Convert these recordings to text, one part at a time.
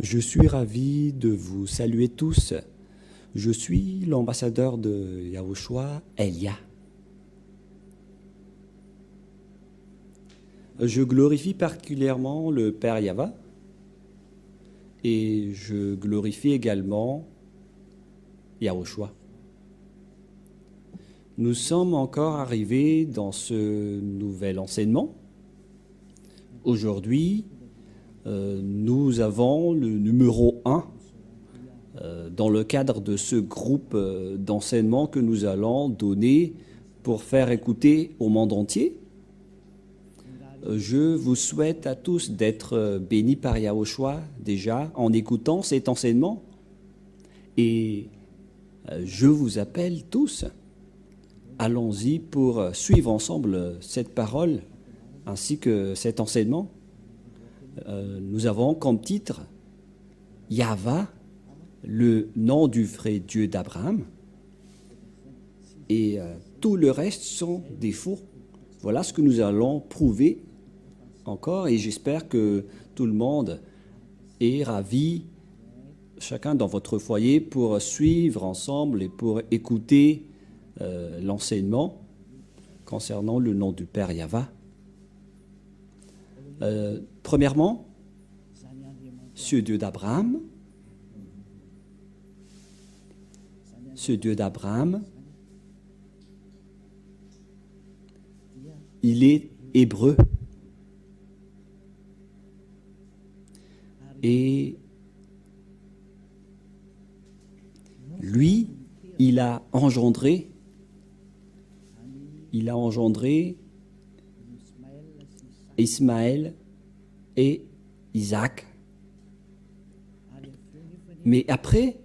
Je suis ravi de vous saluer tous. Je suis l'ambassadeur de Yahushua, Elia. Je glorifie particulièrement le Père Yava et je glorifie également Yahushua. Nous sommes encore arrivés dans ce nouvel enseignement. Aujourd'hui, nous avons le numéro 1 dans le cadre de ce groupe d'enseignement que nous allons donner pour faire écouter au monde entier. Je vous souhaite à tous d'être bénis par Yahushua déjà en écoutant cet enseignement. Et je vous appelle tous, allons-y pour suivre ensemble cette parole ainsi que cet enseignement. Nous avons comme titre Yahva, le nom du vrai Dieu d'Abraham, et tout le reste sont des faux. Voilà ce que nous allons prouver encore, et j'espère que tout le monde est ravi, chacun dans votre foyer, pour suivre ensemble et pour écouter l'enseignement concernant le nom du Père Yahva. Premièrement, ce Dieu d'Abraham, il est hébreu. Et lui, il a engendré Ismaël et Isaac. Mais après,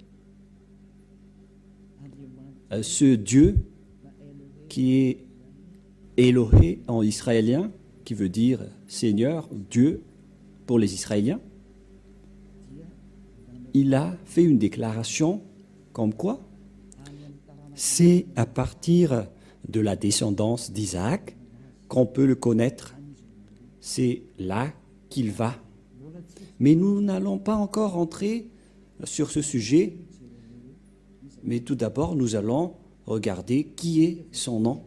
ce Dieu qui est Elohé en israélien, qui veut dire Seigneur, Dieu pour les Israéliens, il a fait une déclaration comme quoi c'est à partir de la descendance d'Isaac qu'on peut le connaître. C'est là qu'il va. Mais nous n'allons pas encore entrer sur ce sujet. Mais tout d'abord, nous allons regarder qui est son nom.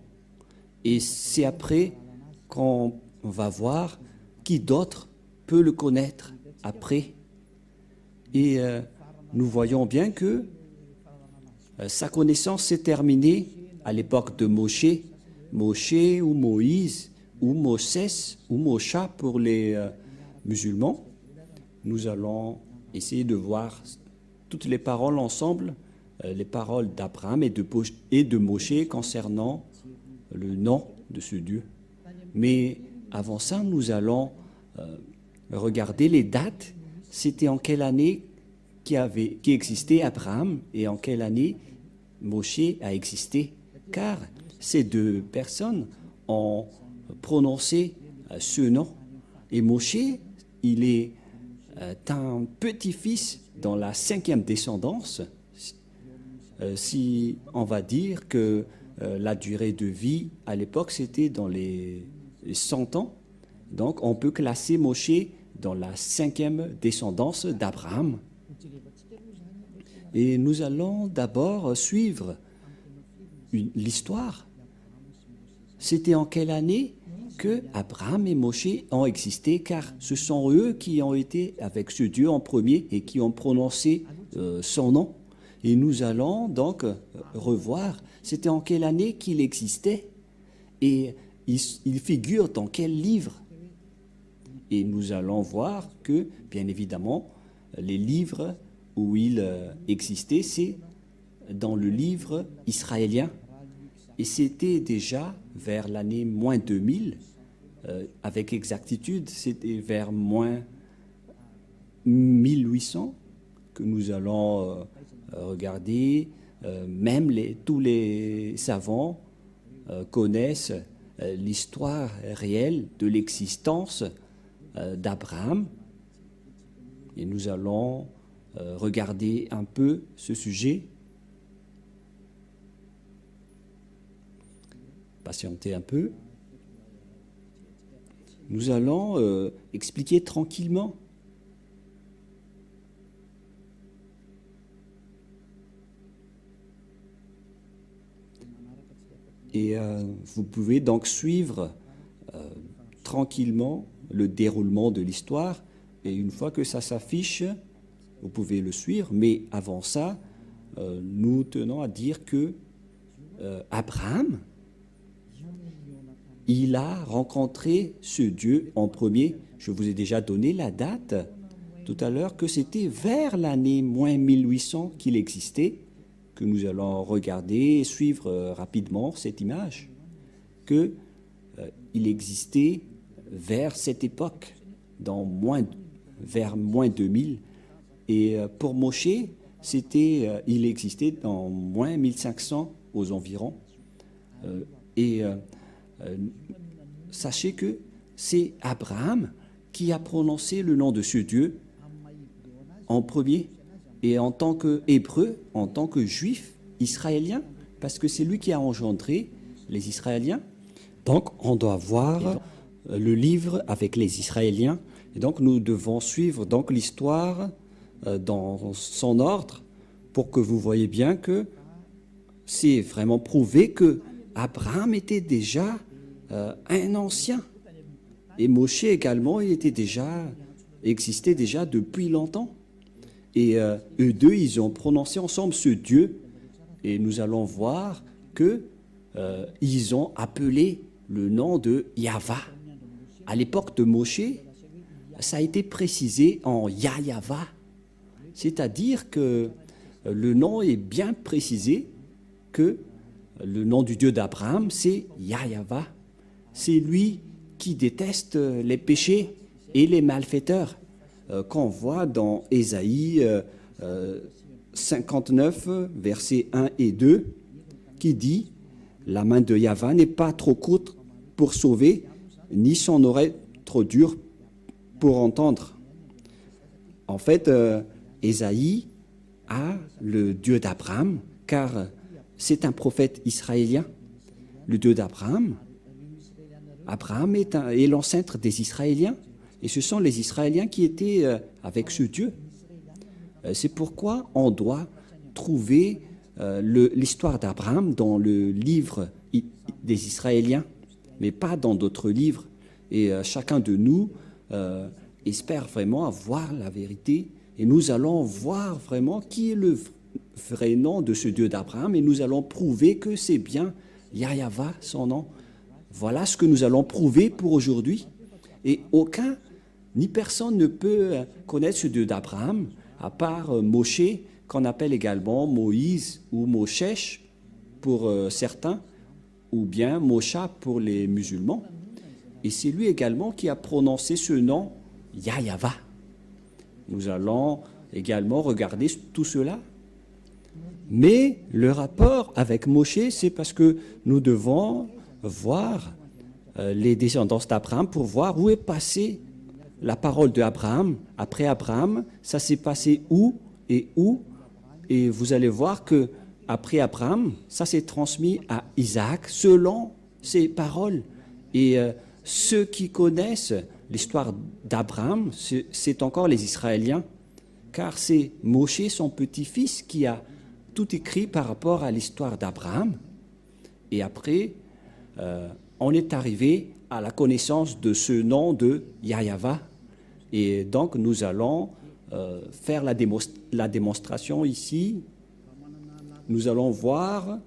Et c'est après qu'on va voir qui d'autre peut le connaître après. Et nous voyons bien que sa connaissance s'est terminée à l'époque de Moshe ou Moïse, ou Moses, ou Mosha pour les musulmans. Nous allons essayer de voir toutes les paroles ensemble, les paroles d'Abraham et de Moshe concernant le nom de ce Dieu. Mais avant ça, nous allons regarder les dates. C'était en quelle année qui existait Abraham et en quelle année Moshe a existé. Car ces deux personnes ont prononcé ce nom. Et Moshe, il est un petit-fils dans la 5e descendance. Si on va dire que la durée de vie à l'époque, c'était dans les 100 ans. Donc, on peut classer Moshe dans la 5e descendance d'Abraham. Et nous allons d'abord suivre l'histoire. C'était en quelle année que Abraham et Moshe ont existé, car ce sont eux qui ont été avec ce Dieu en premier et qui ont prononcé son nom. Et nous allons donc revoir, c'était en quelle année qu'il existait et il figure dans quel livre. Et nous allons voir que, bien évidemment, les livres où il existait, c'est dans le livre israélien. Et c'était déjà vers l'année moins 2000, avec exactitude, c'était vers moins 1800 que nous allons regarder. Même tous les savants connaissent l'histoire réelle de l'existence d'Abraham. Et nous allons regarder un peu ce sujet. Patientez un peu. Nous allons expliquer tranquillement Et vous pouvez donc suivre tranquillement le déroulement de l'histoire. Et une fois que ça s'affiche, vous pouvez le suivre. Mais avant ça, nous tenons à dire que Abraham, il a rencontré ce Dieu en premier. Je vous ai déjà donné la date tout à l'heure, que c'était vers l'année moins 1800 qu'il existait, que nous allons regarder et suivre rapidement cette image, qu'il existait vers cette époque, vers moins 2000. Et pour Moshe, il existait dans moins 1500 aux environs. Sachez que c'est Abraham qui a prononcé le nom de ce Dieu en premier, et en tant qu'Hébreu, en tant que Juif israélien, parce que c'est lui qui a engendré les Israéliens. Donc on doit voir le livre avec les Israéliens, et donc nous devons suivre donc l'histoire dans son ordre, pour que vous voyez bien que c'est vraiment prouvé que Abraham était déjà un ancien. Et Moshe également, existait déjà depuis longtemps. Et eux deux, ils ont prononcé ensemble ce Dieu. Et nous allons voir qu'ils ont appelé le nom de Yahva. À l'époque de Moshe, ça a été précisé en Yahva. C'est-à-dire que le nom est bien précisé, que le nom du Dieu d'Abraham, c'est Yahva. C'est lui qui déteste les péchés et les malfaiteurs, qu'on voit dans Ésaïe 59, versets 1 et 2, qui dit « La main de Yahva n'est pas trop courte pour sauver, ni son oreille trop dure pour entendre. » En fait, Ésaïe a le Dieu d'Abraham, car c'est un prophète israélien, le Dieu d'Abraham. Abraham est l'ancêtre des Israéliens, et ce sont les Israéliens qui étaient avec ce Dieu. C'est pourquoi on doit trouver l'histoire d'Abraham dans le livre des Israéliens, mais pas dans d'autres livres. Et chacun de nous espère vraiment avoir la vérité, et nous allons voir vraiment qui est le vrai nom de ce Dieu d'Abraham, et nous allons prouver que c'est bien Yahva, son nom. Voilà ce que nous allons prouver pour aujourd'hui. Et ni personne ne peut connaître ce Dieu d'Abraham, à part Moshe, qu'on appelle également Moïse ou Moshesh pour certains, ou bien Mosha pour les musulmans. Et c'est lui également qui a prononcé ce nom, Yahva. Nous allons également regarder tout cela. Mais le rapport avec Moshe, c'est parce que nous devons voir les descendants d'Abraham pour voir où est passée la parole d'Abraham. Après Abraham, ça s'est passé où. Et vous allez voir que après Abraham, ça s'est transmis à Isaac selon ses paroles. Et ceux qui connaissent l'histoire d'Abraham, c'est encore les Israéliens, car c'est Moshe, son petit-fils, qui a tout écrit par rapport à l'histoire d'Abraham. Et après, on est arrivé à la connaissance de ce nom de Yahva. Et donc, nous allons faire la démonstration ici. Nous allons voir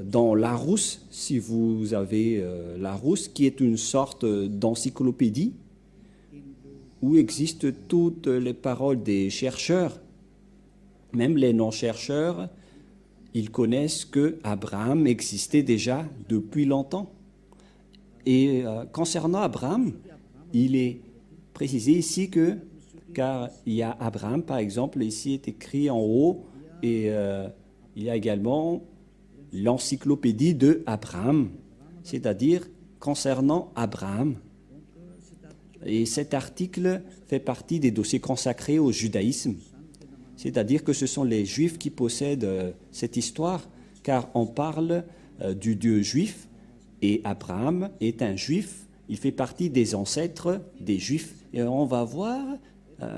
dans Larousse, si vous avez Larousse, qui est une sorte d'encyclopédie où existent toutes les paroles des chercheurs, même les non-chercheurs. Ils connaissent que Abraham existait déjà depuis longtemps. Et concernant Abraham, il est précisé ici car il y a Abraham, par exemple, ici est écrit en haut, et il y a également l'encyclopédie de Abraham, c'est-à-dire concernant Abraham. Et cet article fait partie des dossiers consacrés au judaïsme. C'est-à-dire que ce sont les Juifs qui possèdent cette histoire, car on parle du Dieu juif, et Abraham est un Juif, il fait partie des ancêtres des Juifs. Et on va voir,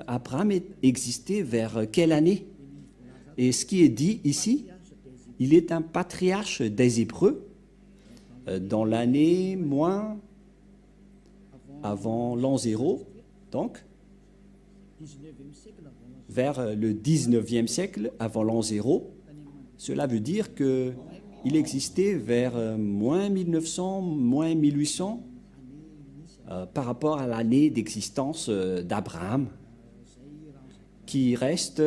Abraham existait vers quelle année? Et ce qui est dit ici, il est un patriarche des Hébreux, dans l'année moins avant l'an 0, donc vers le 19e siècle avant l'an 0. Cela veut dire qu'il existait vers moins 1900, moins 1800 par rapport à l'année d'existence d'Abraham, qui reste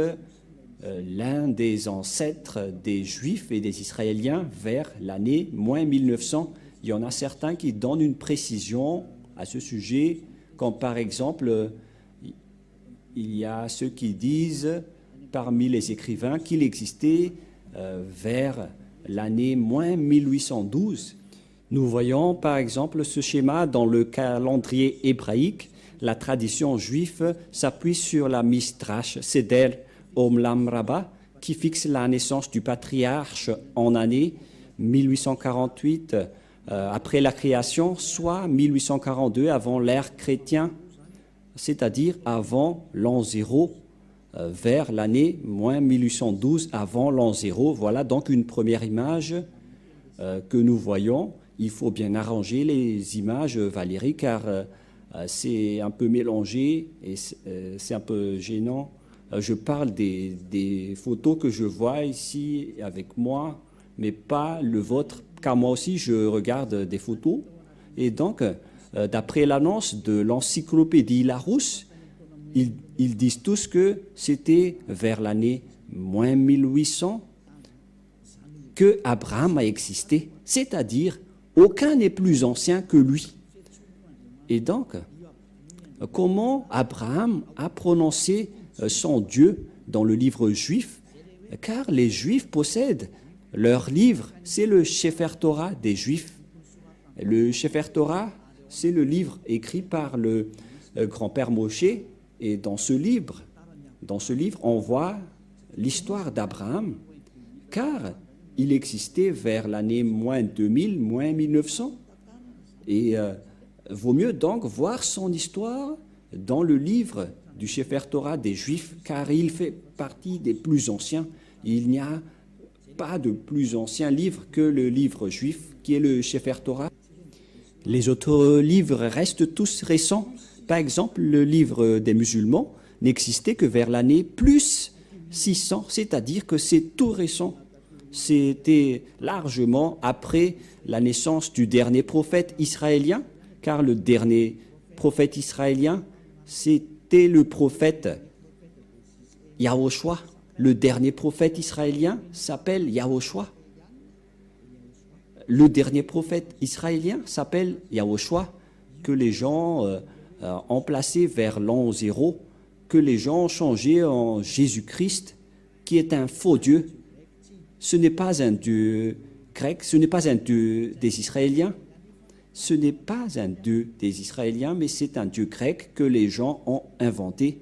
l'un des ancêtres des Juifs et des Israéliens vers l'année moins 1900. Il y en a certains qui donnent une précision à ce sujet, comme par exemple, il y a ceux qui disent parmi les écrivains qu'il existait vers l'année moins 1812. Nous voyons par exemple ce schéma dans le calendrier hébraïque. La tradition juive s'appuie sur la Midrash Seder Olam Rabbah, qui fixe la naissance du patriarche en année 1848 après la création, soit 1842 avant l'ère chrétienne, c'est-à-dire avant l'an 0, vers l'année moins 1812 avant l'an 0. Voilà donc une première image que nous voyons. Il faut bien arranger les images, Valérie, car c'est un peu mélangé et c'est un peu gênant. Je parle des photos que je vois ici avec moi, mais pas le vôtre, car moi aussi je regarde des photos. Et donc, d'après l'annonce de l'encyclopédie Larousse, ils disent tous que c'était vers l'année moins 1800 que Abraham a existé, c'est-à-dire aucun n'est plus ancien que lui. Et donc, comment Abraham a prononcé son Dieu dans le livre juif? Car les Juifs possèdent leur livre, c'est le Sefer Torah des Juifs. Le Sefer Torah, c'est le livre écrit par le grand-père Moshe. Et dans ce livre, on voit l'histoire d'Abraham, car il existait vers l'année moins 2000, moins 1900. Et vaut mieux donc voir son histoire dans le livre du Sefer Torah des Juifs, car il fait partie des plus anciens. Il n'y a pas de plus ancien livre que le livre juif, qui est le Sefer Torah. Les autres livres restent tous récents. Par exemple, le livre des musulmans n'existait que vers l'année plus 600, c'est-à-dire que c'est tout récent. C'était largement après la naissance du dernier prophète israélien, car le dernier prophète israélien, c'était le prophète Yahoshua. Le dernier prophète israélien s'appelle Yahoshua. Le dernier prophète israélien s'appelle Yahoshua, que les gens ont placé vers l'an 0, que les gens ont changé en Jésus-Christ, qui est un faux Dieu. Ce n'est pas un Dieu grec, ce n'est pas un Dieu des Israéliens. Ce n'est pas un Dieu des Israéliens, mais c'est un Dieu grec que les gens ont inventé.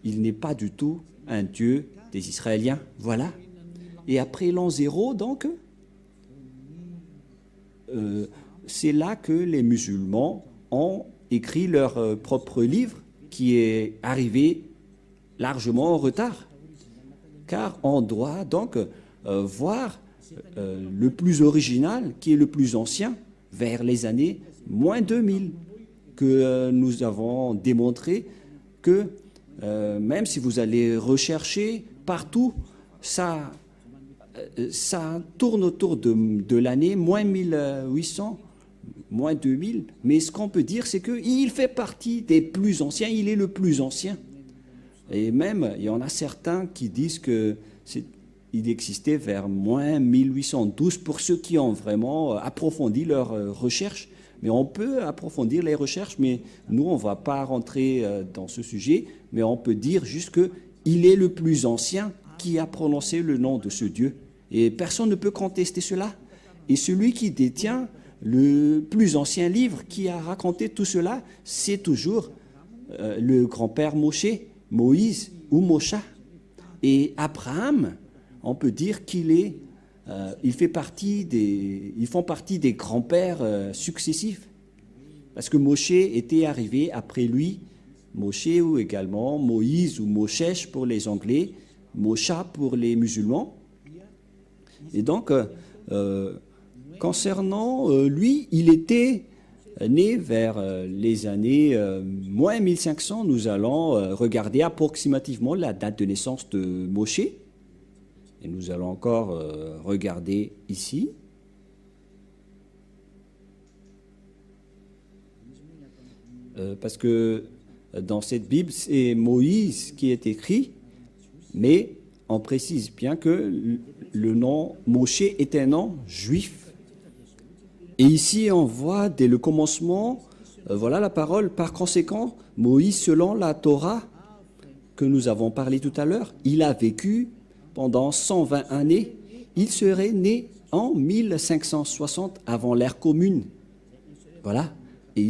Il n'est pas du tout un Dieu des Israéliens. Voilà. Et après l'an 0, donc, c'est là que les musulmans ont écrit leur propre livre, qui est arrivé largement en retard. Car on doit donc voir le plus original, qui est le plus ancien, vers les années moins 2000, que nous avons démontré que même si vous allez rechercher partout, ça tourne autour de l'année moins 1800, moins 2000. Mais ce qu'on peut dire, c'est qu'il fait partie des plus anciens, il est le plus ancien. Et même, il y en a certains qui disent qu'il existait vers moins 1812 pour ceux qui ont vraiment approfondi leurs recherches. Mais on peut approfondir les recherches, mais nous, on ne va pas rentrer dans ce sujet, mais on peut dire juste qu'il est le plus ancien qui a prononcé le nom de ce Dieu. Et personne ne peut contester cela. Et celui qui détient le plus ancien livre qui a raconté tout cela, c'est toujours le grand-père Moshe, Moïse ou Mosha. Et Abraham, on peut dire ils font partie des grands-pères successifs. Parce que Moshe était arrivé après lui, Moshe ou également Moïse ou Moshe pour les Anglais, Mosha pour les musulmans. Et donc, Concernant lui, il était né vers les années moins 1500. Nous allons regarder approximativement la date de naissance de Moshe. Et nous allons encore regarder ici. Parce que dans cette Bible, c'est Moïse qui est écrit, mais on précise bien que le nom Moshe est un nom juif. Et ici, on voit dès le commencement, voilà la parole. Par conséquent, Moïse, selon la Torah que nous avons parlé tout à l'heure, il a vécu pendant 120 années. Il serait né en 1560 avant l'ère commune. Voilà. Et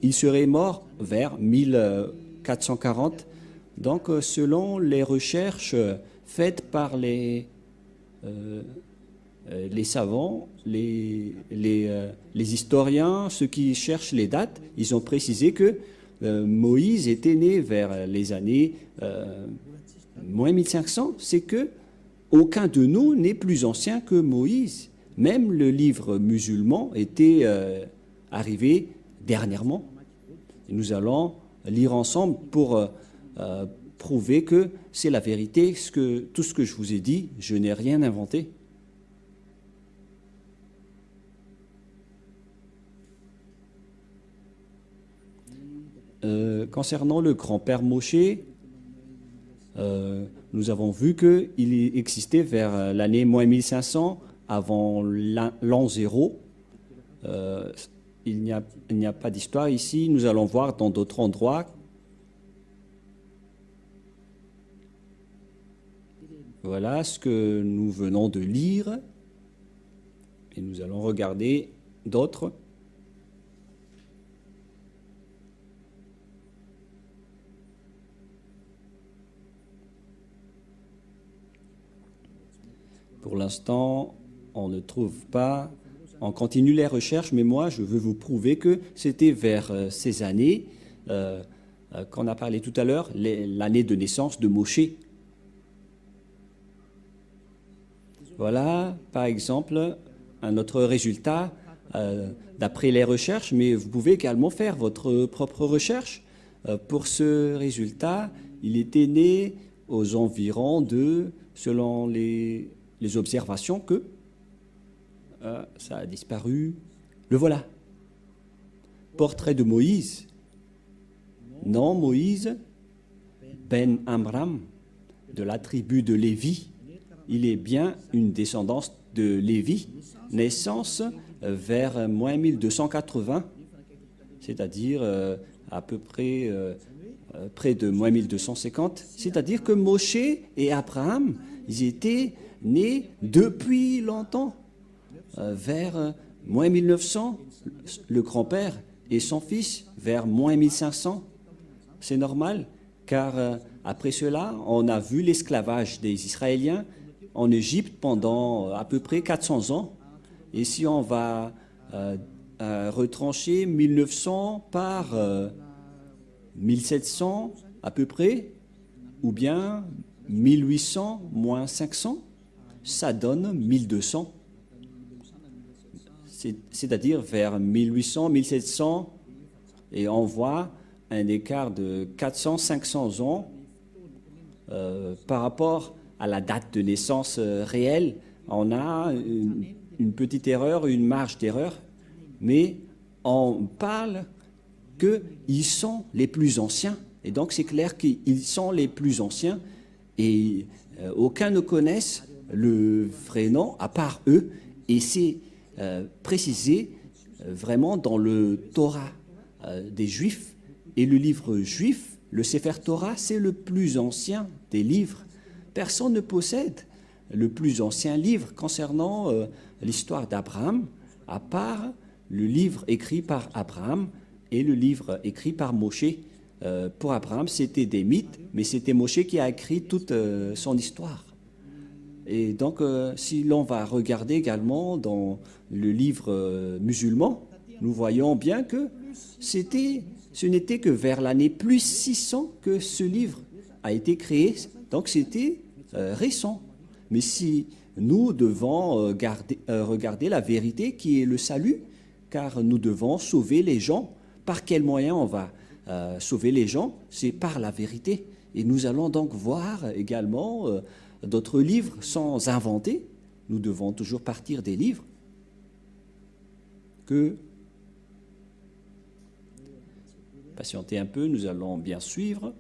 il serait mort vers 1440. Donc, selon les recherches faites par les savants, les historiens, ceux qui cherchent les dates, ils ont précisé que Moïse était né vers les années moins 1500. C'est que aucun de nous n'est plus ancien que Moïse. Même le livre musulman était arrivé dernièrement. Et nous allons lire ensemble pour prouver que c'est la vérité. Tout ce que je vous ai dit, je n'ai rien inventé. Concernant le grand-père Moshe, nous avons vu qu'il existait vers l'année moins 1500, avant l'an 0. Il n'y a pas d'histoire ici. Nous allons voir dans d'autres endroits. Voilà ce que nous venons de lire. Et nous allons regarder d'autres. Pour l'instant, on ne trouve pas. On continue les recherches, mais moi, je veux vous prouver que c'était vers ces années qu'on a parlé tout à l'heure, l'année de naissance de Moshe. Voilà, par exemple, un autre résultat d'après les recherches, mais vous pouvez également faire votre propre recherche. Pour ce résultat, il était né aux environs de, selon les observations, que ça a disparu. Le voilà. Portrait de Moïse. Non, Moïse, Ben Amram, de la tribu de Lévi. Il est bien une descendance de Lévi. Naissance vers moins 1280, c'est-à-dire à peu près près de moins 1250. C'est-à-dire que Moshe et Abraham, ils étaient nés depuis longtemps. Vers moins 1900, le grand-père et son fils vers moins 1500. C'est normal, car après cela, on a vu l'esclavage des Israéliens en Égypte pendant à peu près 400 ans. Et si on va retrancher 1900 par 1700 à peu près, ou bien 1800 moins 500, ça donne 1200. C'est-à-dire vers 1800, 1700, et on voit un écart de 400-500 ans par rapport à la date de naissance réelle. On a une petite erreur, une marge d'erreur, mais on parle qu'ils sont les plus anciens, et donc c'est clair qu'ils sont les plus anciens, et aucun ne connaisse le vrai nom à part eux, et c'est précisé vraiment dans le Torah des Juifs. Et le livre juif, le Sefer Torah, c'est le plus ancien des livres. Personne ne possède le plus ancien livre concernant l'histoire d'Abraham, à part le livre écrit par Abraham et le livre écrit par Moshe. Pour Abraham, c'était des mythes, mais c'était Moshe qui a écrit toute son histoire. Et donc, si l'on va regarder également dans le livre musulman, nous voyons bien que ce n'était que vers l'année plus 600 que ce livre a été créé. Donc, c'était récent. Mais si nous devons regarder la vérité qui est le salut, car nous devons sauver les gens. Par quel moyen on va sauver les gens? C'est par la vérité. Et nous allons donc voir également d'autres livres sans inventer. Nous devons toujours partir des livres que... Patientez un peu, nous allons bien suivre.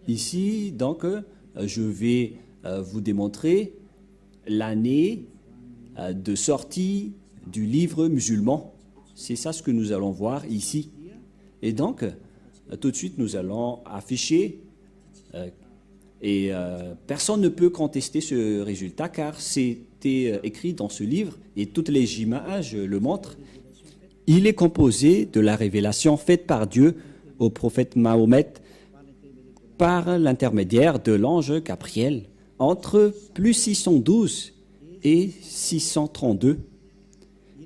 Ici, donc, je vais vous démontrer l'année de sortie du livre musulman. C'est ça ce que nous allons voir ici. Et donc, tout de suite, nous allons afficher, et personne ne peut contester ce résultat car c'était écrit dans ce livre et toutes les images le montrent. Il est composé de la révélation faite par Dieu au prophète Mahomet par l'intermédiaire de l'ange Gabriel entre plus 612 et 632.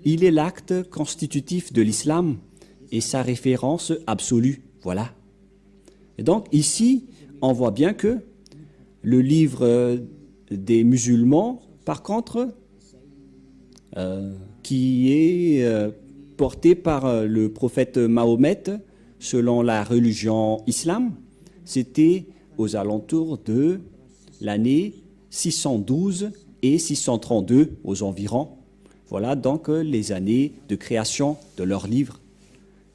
Il est l'acte constitutif de l'islam et sa référence absolue. Voilà. Et donc ici, on voit bien que le livre des musulmans, par contre, qui est porté par le prophète Mahomet selon la religion islam, c'était aux alentours de l'année 612 et 632 aux environs. Voilà donc les années de création de leur livre,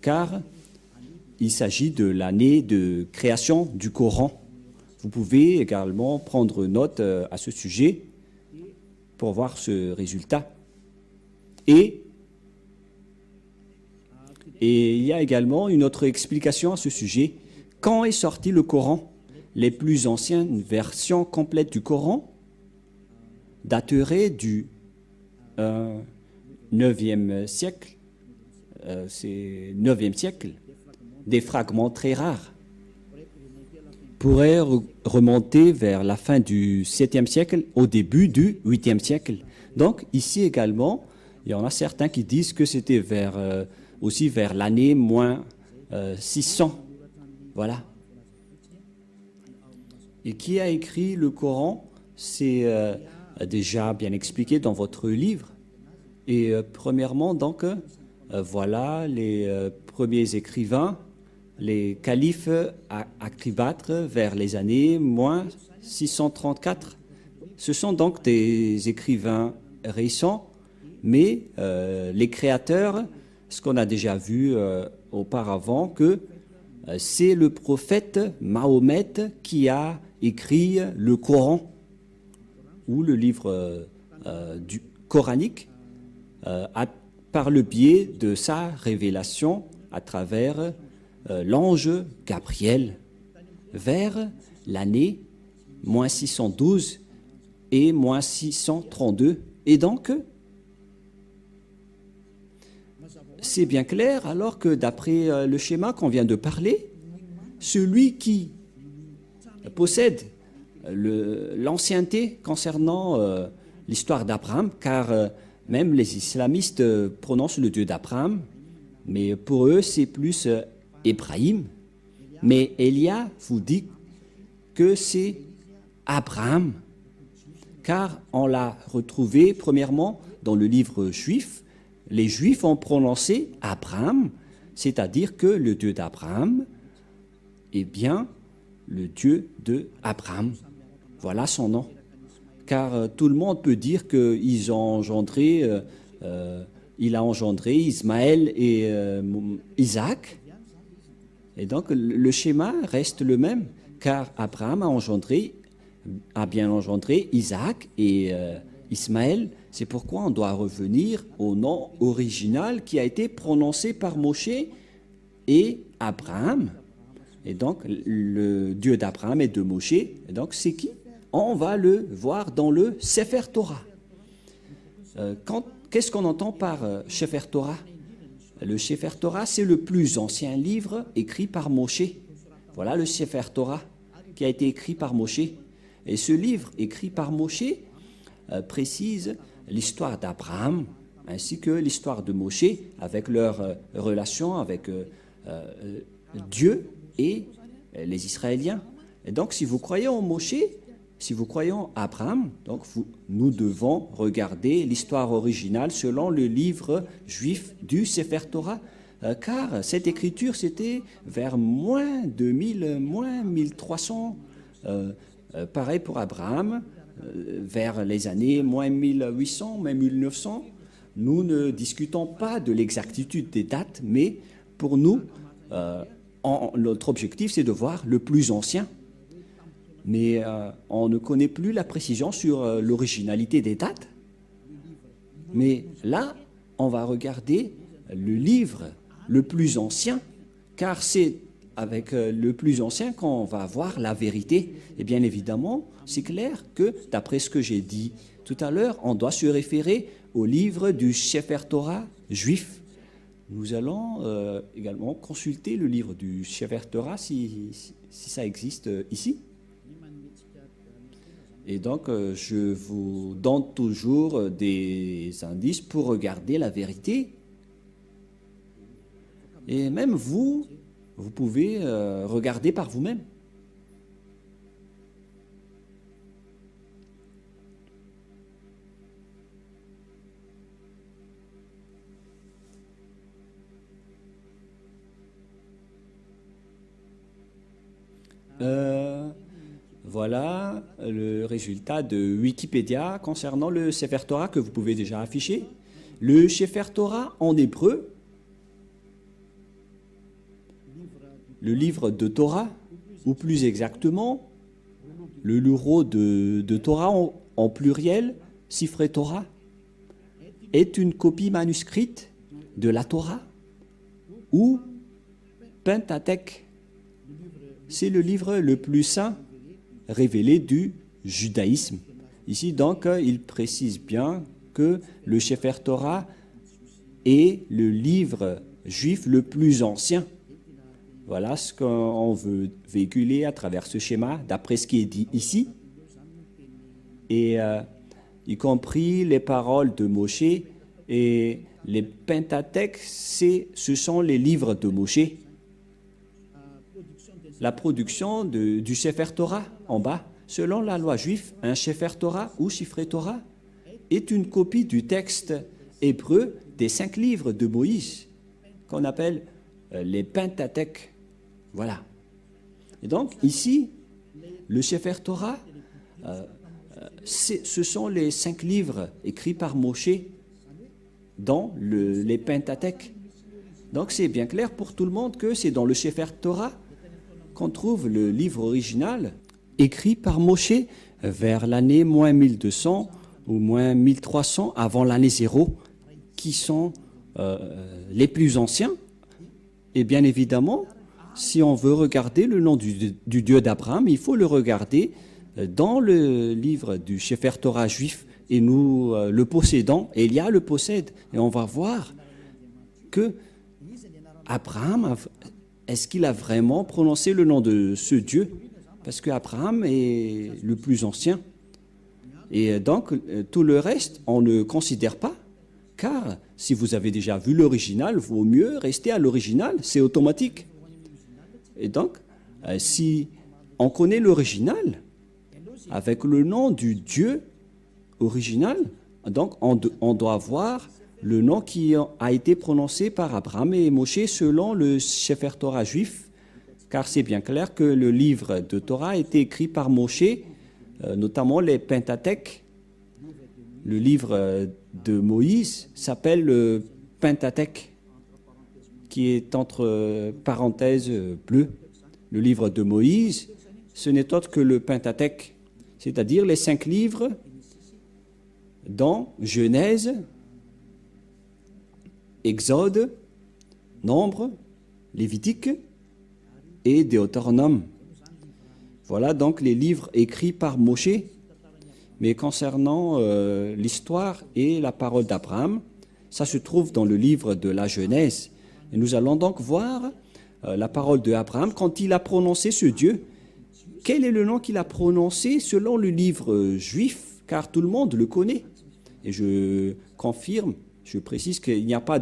car il s'agit de l'année de création du Coran. Vous pouvez également prendre note à ce sujet pour voir ce résultat. Et il y a également une autre explication à ce sujet. Quand est sorti le Coran? Les plus anciennes versions complètes du Coran dateraient du 9e siècle. C'est 9e siècle. Des fragments très rares pourraient remonter vers la fin du 7e siècle, au début du 8e siècle. Donc ici également, il y en a certains qui disent que c'était aussi vers l'année moins 600. Voilà. Et qui a écrit le Coran? C'est déjà bien expliqué dans votre livre. Et premièrement, donc, voilà les premiers écrivains, les califes Akribatre vers les années moins 634. Ce sont donc des écrivains récents, mais les créateurs, ce qu'on a déjà vu auparavant, que c'est le prophète Mahomet qui a écrit le Coran, ou le livre du coranique, par le biais de sa révélation à travers l'ange Gabriel, vers l'année moins 612 et moins 632. Et donc, c'est bien clair, alors que d'après le schéma qu'on vient de parler, celui qui possède l'ancienneté concernant l'histoire d'Abraham, car même les islamistes prononcent le Dieu d'Abraham, mais pour eux c'est plus Ibrahim. Mais Elia vous dit que c'est Abraham, car on l'a retrouvé premièrement dans le livre juif. Les Juifs ont prononcé Abraham, c'est-à-dire que le Dieu d'Abraham est bien le Dieu de Abraham. Voilà son nom. Car tout le monde peut dire qu'il a engendré Ismaël et Isaac. Et donc le schéma reste le même, car Abraham a bien engendré Isaac et Ismaël. C'est pourquoi on doit revenir au nom original qui a été prononcé par Moshe et Abraham. Et donc, le Dieu d'Abraham et de Moshe, et donc c'est qui? On va le voir dans le Sefer Torah. Qu'est-ce qu'on entend par Sefer Torah? Le Sefer Torah, c'est le plus ancien livre écrit par Moshe. Voilà le Sefer Torah qui a été écrit par Moshe. Et ce livre écrit par Moshe précise l'histoire d'Abraham ainsi que l'histoire de Moshe avec leur relation avec Dieu et les Israéliens. Et donc, si vous croyez en Moshe, si vous croyez en Abraham, donc nous devons regarder l'histoire originale selon le livre juif du Sefer Torah, car cette écriture, c'était vers moins 2000, moins 1300, pareil pour Abraham, vers les années moins 1800, même 1900. Nous ne discutons pas de l'exactitude des dates, mais pour nous, notre objectif, c'est de voir le plus ancien. Mais on ne connaît plus la précision sur l'originalité des dates. Mais là, on va regarder le livre le plus ancien, car c'est avec le plus ancien qu'on va voir la vérité. Et bien évidemment, c'est clair que, d'après ce que j'ai dit tout à l'heure, on doit se référer au livre du Sefer Torah juif. Nous allons également consulter le livre du Sefer Torah si ça existe ici. Et donc, je vous donne toujours des indices pour regarder la vérité. Et même vous pouvez regarder par vous-même. Voilà le résultat de Wikipédia concernant le Sefer Torah que vous pouvez déjà afficher. Le Sefer Torah en hébreu, le livre de Torah, ou plus exactement, le livre de Torah en pluriel, Sifrei Torah, est une copie manuscrite de la Torah ou Pentateuch. C'est le livre le plus saint révélé du judaïsme. Ici, donc, il précise bien que le Sefer Torah est le livre juif le plus ancien. Voilà ce qu'on veut véhiculer à travers ce schéma, d'après ce qui est dit ici, et y compris les paroles de Moshe et les Pentateuch, ce sont les livres de Moshe. La production du Sefer Torah en bas, selon la loi juive, un Sefer Torah ou Sifrei Torah est une copie du texte hébreu des 5 livres de Moïse, qu'on appelle les Pentateuch. Voilà. Et donc, ici, le Sefer Torah, ce sont les 5 livres écrits par Moshe dans les Pentateuch. Donc, c'est bien clair pour tout le monde que c'est dans le Sefer Torah qu'on trouve le livre original écrit par Moshe vers l'année moins 1200 ou moins 1300 avant l'année 0, qui sont les plus anciens. Et bien évidemment, si on veut regarder le nom du Dieu d'Abraham, il faut le regarder dans le livre du Sefer Torah juif, et nous le possédons, Elia le possède, et on va voir que Abraham, est-ce qu'il a vraiment prononcé le nom de ce Dieu? Parce qu'Abraham est le plus ancien. Et donc, tout le reste, on ne considère pas, car si vous avez déjà vu l'original, vaut mieux rester à l'original, c'est automatique. Et donc, si on connaît l'original, avec le nom du Dieu original, donc on doit voir le nom qui a été prononcé par Abraham et Moshe selon le Sefer Torah juif, car c'est bien clair que le livre de Torah a été écrit par Moshe, notamment les Pentateuch. Le livre de Moïse s'appelle le Pentateuch, qui est entre parenthèses bleues. Le livre de Moïse, ce n'est autre que le Pentateuch, c'est-à-dire les 5 livres dans Genèse, Exode, Nombre, Lévitique et Deutéronome. Voilà donc les livres écrits par Moshe. Mais concernant l'histoire et la parole d'Abraham, ça se trouve dans le livre de la Genèse. Et nous allons donc voir la parole d'Abraham quand il a prononcé ce Dieu. Quel est le nom qu'il a prononcé selon le livre juif, car tout le monde le connaît. Et je confirme, je précise qu'il n'y a pas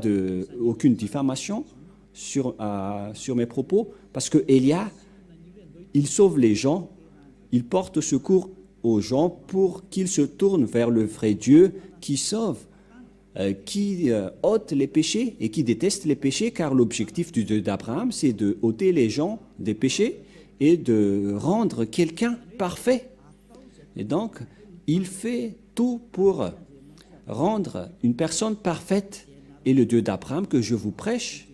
aucune diffamation sur mes propos, parce que Elia il sauve les gens, il porte secours aux gens pour qu'ils se tournent vers le vrai Dieu qui sauve, qui ôte les péchés et qui déteste les péchés, car l'objectif du Dieu d'Abraham, c'est de ôter les gens des péchés et de rendre quelqu'un parfait. Et donc, il fait tout pour rendre une personne parfaite. Et le Dieu d'Abraham que je vous prêche,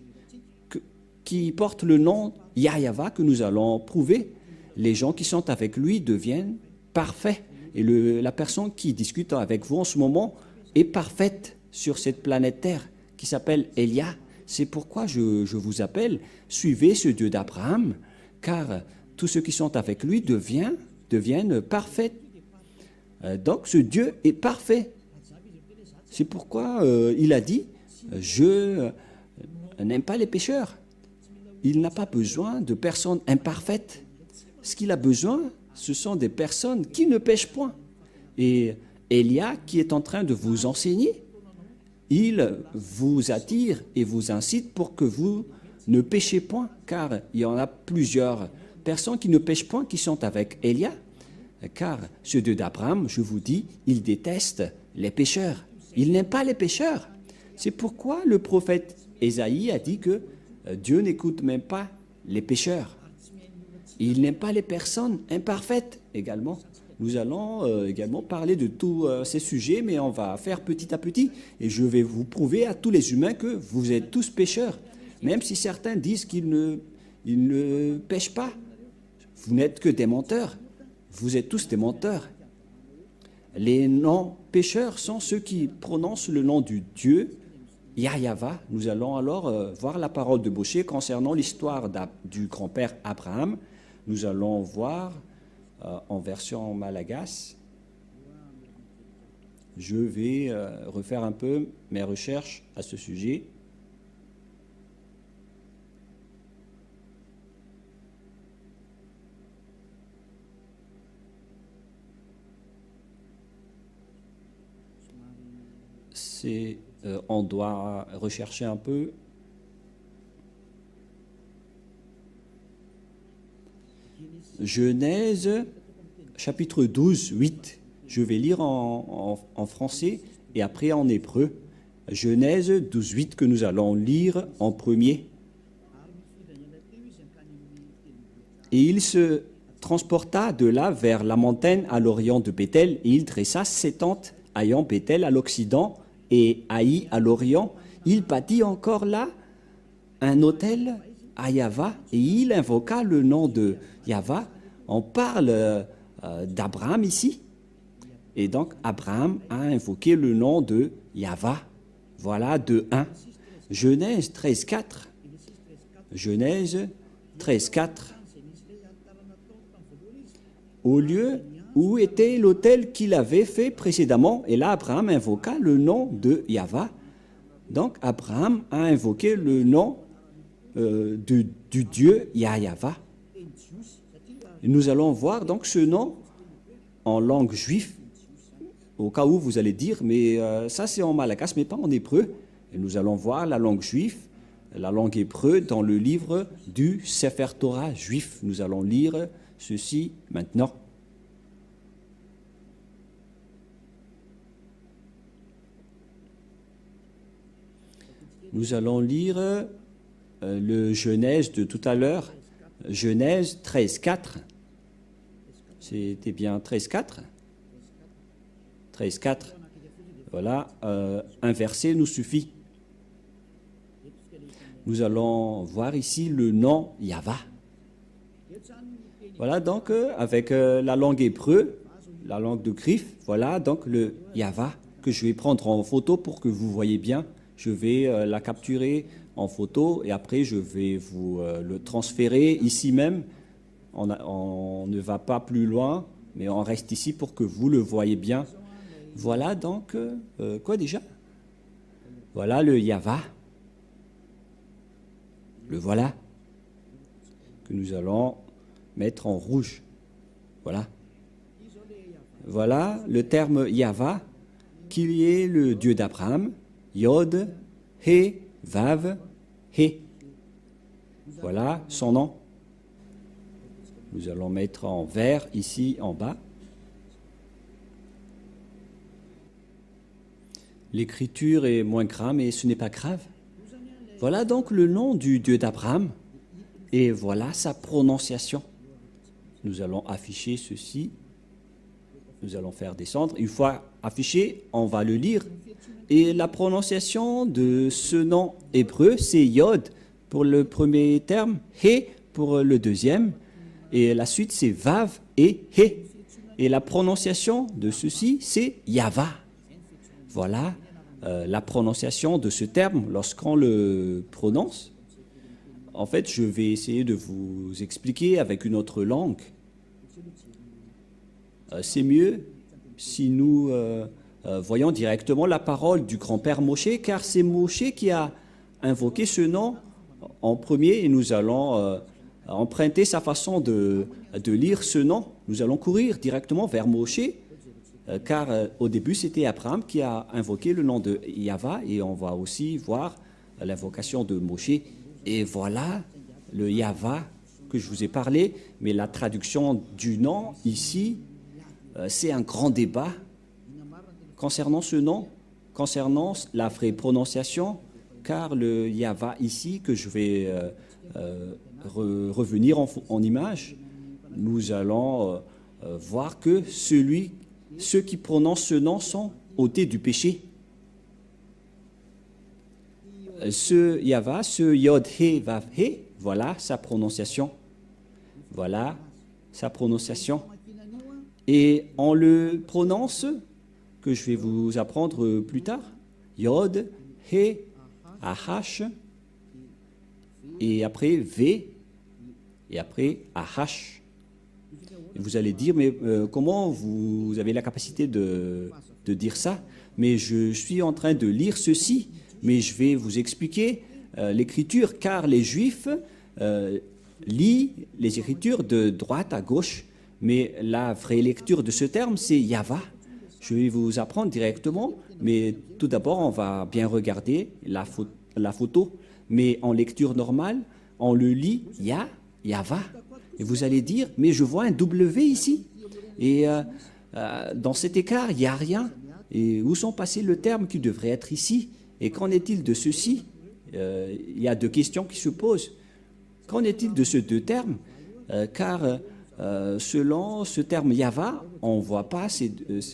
qui porte le nom Yahweh, que nous allons prouver, les gens qui sont avec lui deviennent parfaits. Et la personne qui discute avec vous en ce moment est parfaite sur cette planète Terre, qui s'appelle Elia. C'est pourquoi je vous appelle, suivez ce Dieu d'Abraham, car tous ceux qui sont avec lui deviennent parfaits. Donc ce Dieu est parfait. C'est pourquoi il a dit, je n'aime pas les pécheurs. Il n'a pas besoin de personnes imparfaites. Ce qu'il a besoin, ce sont des personnes qui ne pêchent point. Et Elia, qui est en train de vous enseigner, il vous attire et vous incite pour que vous ne péchez point, car il y en a plusieurs personnes qui ne pêchent point qui sont avec Elia, car ce Dieu d'Abraham, je vous dis, il déteste les pécheurs. Il n'aime pas les pécheurs. C'est pourquoi le prophète Ésaïe a dit que Dieu n'écoute même pas les pécheurs. Il n'aime pas les personnes imparfaites également. Nous allons également parler de tous ces sujets, mais on va faire petit à petit. Et je vais vous prouver à tous les humains que vous êtes tous pécheurs. Même si certains disent qu'ils ne pêchent pas. Vous n'êtes que des menteurs. Vous êtes tous des menteurs. Les non-pécheurs sont ceux qui prononcent le nom du Dieu Yahweh. Nous allons alors voir la parole de Moshe concernant l'histoire du grand-père Abraham. Nous allons voir en version malagasy. Je vais refaire un peu mes recherches à ce sujet. On doit rechercher un peu. Genèse, chapitre 12, 8. Je vais lire en français et après en hébreu. Genèse 12, 8 que nous allons lire en premier. Et il se transporta de là vers la montagne à l'orient de Béthel, et il dressa ses tentes ayant Béthel à l'occident et Haï à l'orient. Il bâtit encore là un autel à Yahweh et il invoqua le nom de Yahweh. On parle d'Abraham ici. Et donc Abraham a invoqué le nom de Yahweh. Voilà de 1. Genèse 13, 4. Genèse 13, 4. Au lieu où était l'autel qu'il avait fait précédemment, et là Abraham invoqua le nom de Yahweh. Donc Abraham a invoqué le nom du Dieu Yahweh. Nous allons voir donc ce nom en langue juive, au cas où vous allez dire, mais ça c'est en malagasy, mais pas en hébreu. Et nous allons voir la langue juive, la langue hébreu dans le livre du Sefer Torah juif. Nous allons lire ceci maintenant. Nous allons lire le Genèse de tout à l'heure, Genèse 13, 4. C'était bien 13, 4 13, 4. Voilà, un verset nous suffit. Nous allons voir ici le nom Yahweh. Voilà donc avec la langue hébreu, la langue de griffe, voilà donc le Yahweh que je vais prendre en photo pour que vous voyez bien. Je vais la capturer en photo et après je vais vous le transférer ici même. On ne va pas plus loin, mais on reste ici pour que vous le voyez bien. Voilà donc, quoi déjà? Voilà le Yahweh. Le voilà, que nous allons mettre en rouge. Voilà. Voilà le terme Yahweh, qui est le Dieu d'Abraham. Yod, He, Vav, He. Voilà son nom. Nous allons mettre en vert ici en bas. L'écriture est moins grave, mais ce n'est pas grave. Voilà donc le nom du Dieu d'Abraham et voilà sa prononciation. Nous allons afficher ceci. Nous allons faire descendre. Une fois affiché, on va le lire. Et la prononciation de ce nom hébreu, c'est Yod pour le premier terme, He pour le deuxième. Et la suite, c'est Vav et He. Et la prononciation de ceci, c'est Yava. Voilà la prononciation de ce terme lorsqu'on le prononce. En fait, je vais essayer de vous expliquer avec une autre langue. C'est mieux si nous voyons directement la parole du grand-père Moshe, car c'est Moshe qui a invoqué ce nom en premier et nous allons emprunter sa façon de lire ce nom. Nous allons courir directement vers Moshe, car au début c'était Abraham qui a invoqué le nom de Yahva et on va aussi voir l'invocation de Moshe. Et voilà le Yahva que je vous ai parlé, mais la traduction du nom ici, c'est un grand débat concernant ce nom, concernant la vraie prononciation, car le Yahva ici, que je vais revenir en image, nous allons voir que ceux qui prononcent ce nom sont ôtés du péché. Ce Yahva, ce Yod He Vav He, voilà sa prononciation. Voilà sa prononciation. Et on le prononce, que je vais vous apprendre plus tard, Yod, He, Ahash, et après V, et après Ahash. Et vous allez dire, mais comment vous avez la capacité de dire ça? Mais je suis en train de lire ceci, mais je vais vous expliquer l'écriture, car les Juifs lisent les écritures de droite à gauche, mais la vraie lecture de ce terme, c'est Yahva. Je vais vous apprendre directement, mais tout d'abord, on va bien regarder la photo. Mais en lecture normale, on le lit Yahva. Et vous allez dire, mais je vois un W ici. Et dans cet écart, il n'y a rien. Et où sont passés le terme qui devrait être ici? Et qu'en est-il de ceci? Il y a deux questions qui se posent. Qu'en est-il de ces deux termes? Car selon ce terme Yahva, on ne voit pas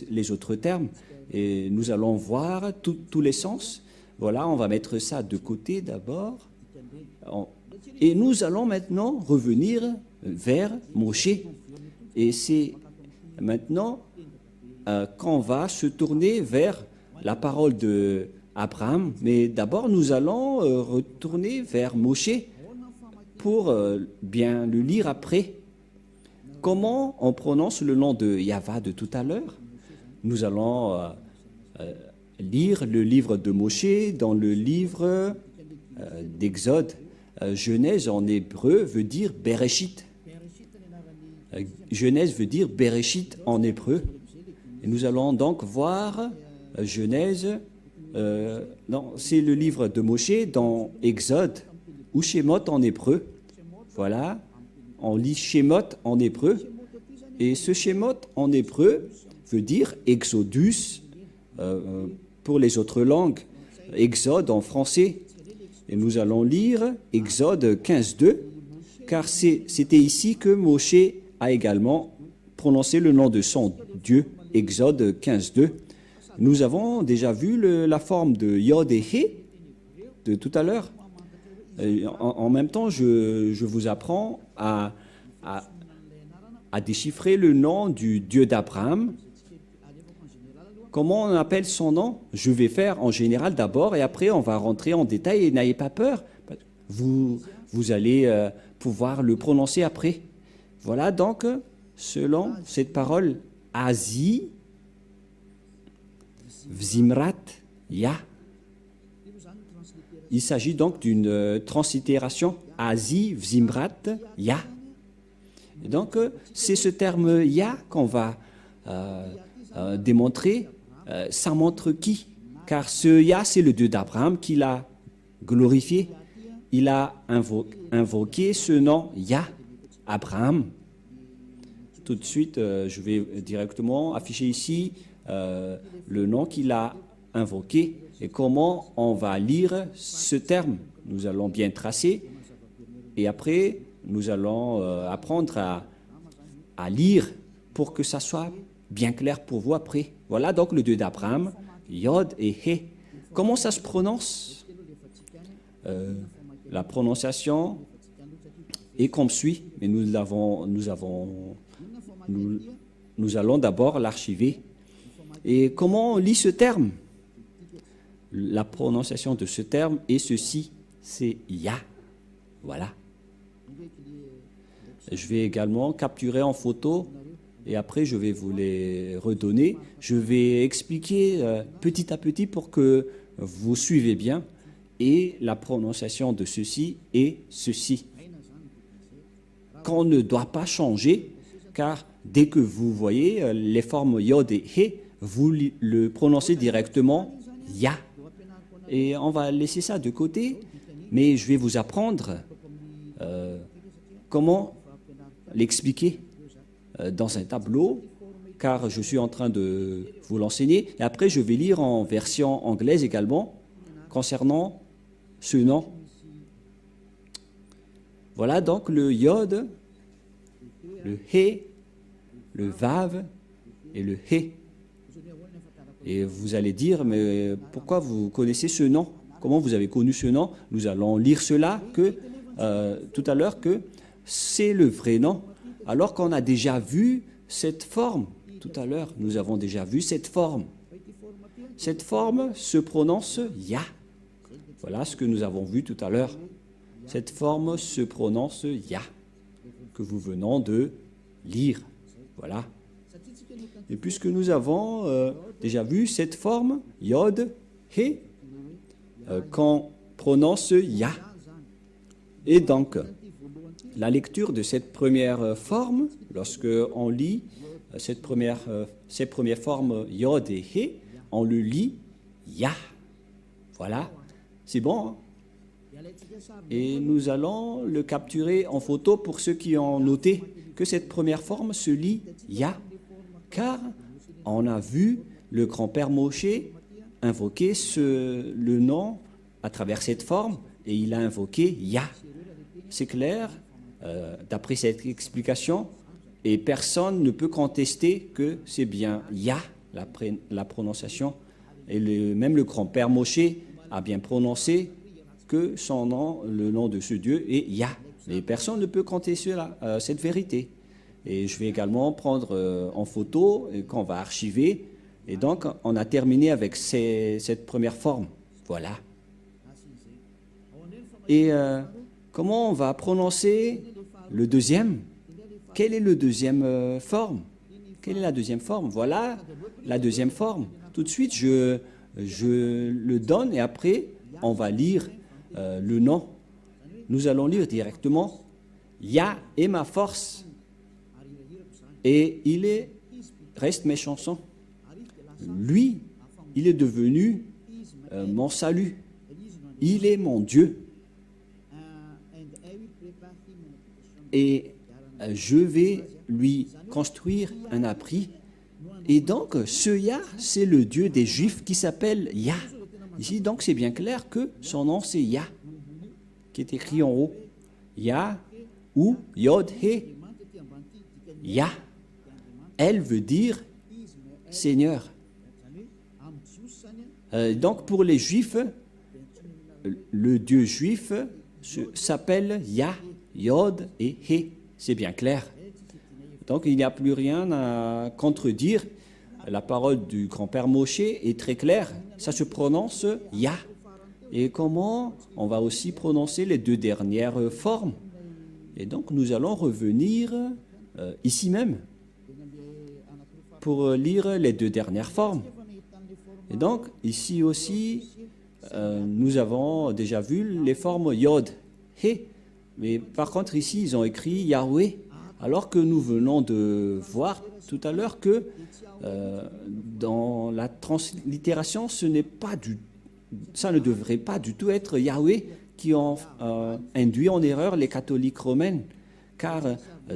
les autres termes. Et nous allons voir tous les sens. Voilà, on va mettre ça de côté d'abord. Et nous allons maintenant revenir vers Moshe. Et c'est maintenant qu'on va se tourner vers la parole de Abraham. Mais d'abord, nous allons retourner vers Moshe pour bien le lire après. Comment on prononce le nom de Yahva de tout à l'heure? Nous allons lire le livre de Moshe dans le livre d'Exode. Genèse en hébreu veut dire Bereshit. Genèse veut dire Bereshit en hébreu. Et nous allons donc voir Genèse, non, c'est le livre de Moshe dans Exode ou Shemot en hébreu. Voilà. On lit Shemot en hébreu, et ce Shemot en hébreu veut dire Exodus pour les autres langues, Exode en français. Et nous allons lire Exode 15.2, car c'était ici que Moshe a également prononcé le nom de son Dieu, Exode 15.2. Nous avons déjà vu la forme de Yod et He de tout à l'heure. En même temps, je vous apprends à déchiffrer le nom du Dieu d'Abraham. Comment on appelle son nom? Je vais faire en général d'abord et après on va rentrer en détail et n'ayez pas peur. Vous allez pouvoir le prononcer après. Voilà donc, selon cette parole, Azi, Vzimrat, Ya. Il s'agit donc d'une translittération Azi, Vzimrat, Ya. Et donc, c'est ce terme Ya qu'on va démontrer. Ça montre qui? Car ce Ya, c'est le Dieu d'Abraham qui l'a glorifié. Il a invoqué ce nom Ya, Abraham. tout de suite, je vais directement afficher ici le nom qu'il a invoqué et comment on va lire ce terme. Nous allons bien tracer et après, nous allons apprendre à lire pour que ça soit bien clair pour vous après. Voilà donc le Dieu d'Abraham, Yod et He. Comment ça se prononce? La prononciation est comme suit, mais nous allons d'abord l'archiver. Et comment on lit ce terme? La prononciation de ce terme est ceci, c'est Ya. Voilà. Je vais également capturer en photo et après je vais vous les redonner. Je vais expliquer petit à petit pour que vous suivez bien. Et la prononciation de ceci est ceci. Qu'on ne doit pas changer, car dès que vous voyez les formes Yod et He, vous le prononcez directement Ya. Et on va laisser ça de côté, mais je vais vous apprendre comment l'expliquer dans un tableau, car je suis en train de vous l'enseigner. Et après, je vais lire en version anglaise également, concernant ce nom. Voilà donc le Yod, le He, le Vav et le He. Et vous allez dire, mais pourquoi vous connaissez ce nom? Comment vous avez connu ce nom? Nous allons lire cela tout à l'heure que c'est le vrai nom, alors qu'on a déjà vu cette forme. Tout à l'heure, nous avons déjà vu cette forme. Cette forme se prononce Ya. Voilà ce que nous avons vu tout à l'heure. Cette forme se prononce Ya, que vous venons de lire. Voilà. Et puisque nous avons déjà vu cette forme, Yod, He, qu'on prononce Ya. Et donc, la lecture de cette première forme, lorsque on lit ces premières formes Yod et He, on le lit Ya. Voilà. C'est bon, hein? Et nous allons le capturer en photo pour ceux qui ont noté que cette première forme se lit Ya, car on a vu le grand-père Moshe invoquer le nom à travers cette forme et il a invoqué Ya. C'est clair, d'après cette explication, et personne ne peut contester que c'est bien Ya, la prononciation. Et même le grand-père Moshe a bien prononcé que son nom, le nom de ce Dieu est Ya. Et personne ne peut contester cette vérité. Et je vais également prendre en photo et qu'on va archiver. Et donc, on a terminé avec cette première forme. Voilà. Et comment on va prononcer le deuxième? Quelle est le deuxième forme? Quelle est la deuxième forme? Voilà la deuxième forme. Tout de suite, je le donne et après, on va lire le nom. Nous allons lire directement Ya est ma force et reste mes chansons. Lui, il est devenu mon salut. Il est mon Dieu. Et je vais lui construire un abri. Et donc, ce Ya, c'est le Dieu des Juifs qui s'appelle Ya. Ici, donc, c'est bien clair que son nom, c'est Ya, qui est écrit en haut. Ya ou Yod He. Ya. Elle veut dire Seigneur. Donc, pour les Juifs, le Dieu juif s'appelle Ya, Yod et He. C'est bien clair. Donc, il n'y a plus rien à contredire. La parole du grand-père Moshe est très claire. Ça se prononce Ya. Et comment on va aussi prononcer les deux dernières formes. Et donc, nous allons revenir ici même pour lire les deux dernières formes. Et donc, ici aussi, nous avons déjà vu les formes Yod, He. Mais par contre, ici, ils ont écrit Yahweh. Alors que nous venons de voir tout à l'heure que dans la translittération, ça ne devrait pas du tout être Yahweh qui ont induit en erreur les catholiques romains. Car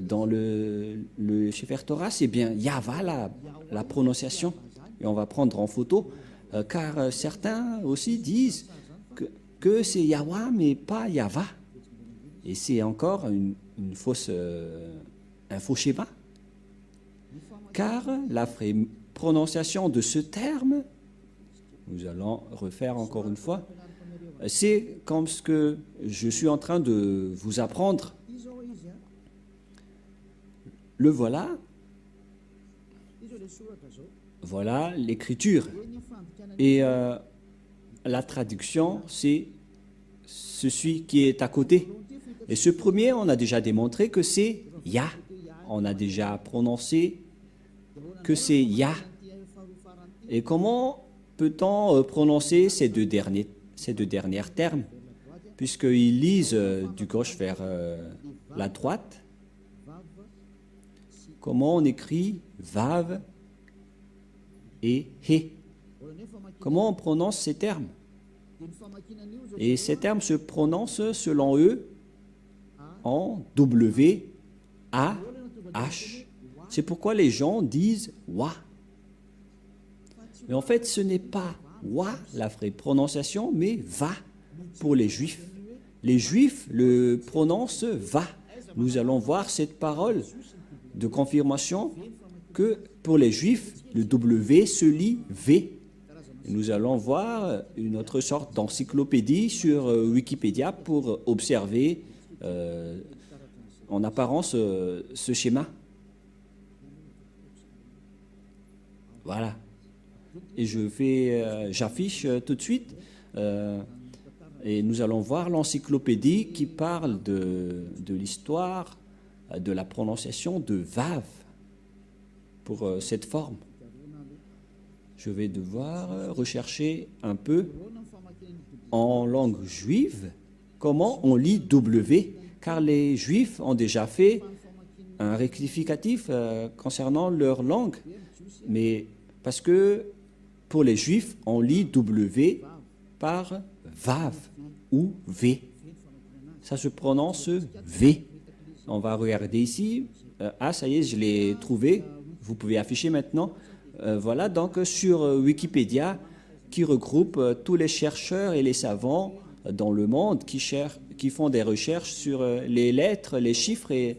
dans le Sefer Torah, c'est bien Yahva, la prononciation. Et on va prendre en photo, car certains aussi disent que c'est Yahwa, mais pas Yahva. Et c'est encore un faux schéma. Car la prononciation de ce terme, nous allons refaire encore une fois, c'est comme ce que je suis en train de vous apprendre. Le voilà. Voilà l'écriture. Et la traduction, c'est celui qui est à côté. Et ce premier, on a déjà démontré que c'est Yah. On a déjà prononcé que c'est Yah. Et comment peut-on prononcer ces deux derniers termes, puisqu'ils lisent du gauche vers la droite? Comment on écrit Vav et He? Comment on prononce ces termes? Et ces termes se prononcent, selon eux, en W, A, H. C'est pourquoi les gens disent Wa. Mais en fait, ce n'est pas Wa, la vraie prononciation, mais Va pour les Juifs. Les Juifs le prononcent Va. Nous allons voir cette parole de confirmation que pour les Juifs, le W se lit V. Nous allons voir une autre sorte d'encyclopédie sur Wikipédia pour observer en apparence ce schéma. Voilà. Et j'affiche tout de suite et nous allons voir l'encyclopédie qui parle de l'histoire de la prononciation de Vav pour cette forme. Je vais devoir rechercher un peu en langue juive comment on lit W, car les Juifs ont déjà fait un rectificatif concernant leur langue. Mais parce que pour les Juifs, on lit W par Vav ou V. Ça se prononce V. On va regarder ici. Ah, ça y est, je l'ai trouvé. Vous pouvez afficher maintenant. Voilà, donc sur Wikipédia, qui regroupe tous les chercheurs et les savants dans le monde qui font des recherches sur les lettres, les chiffres et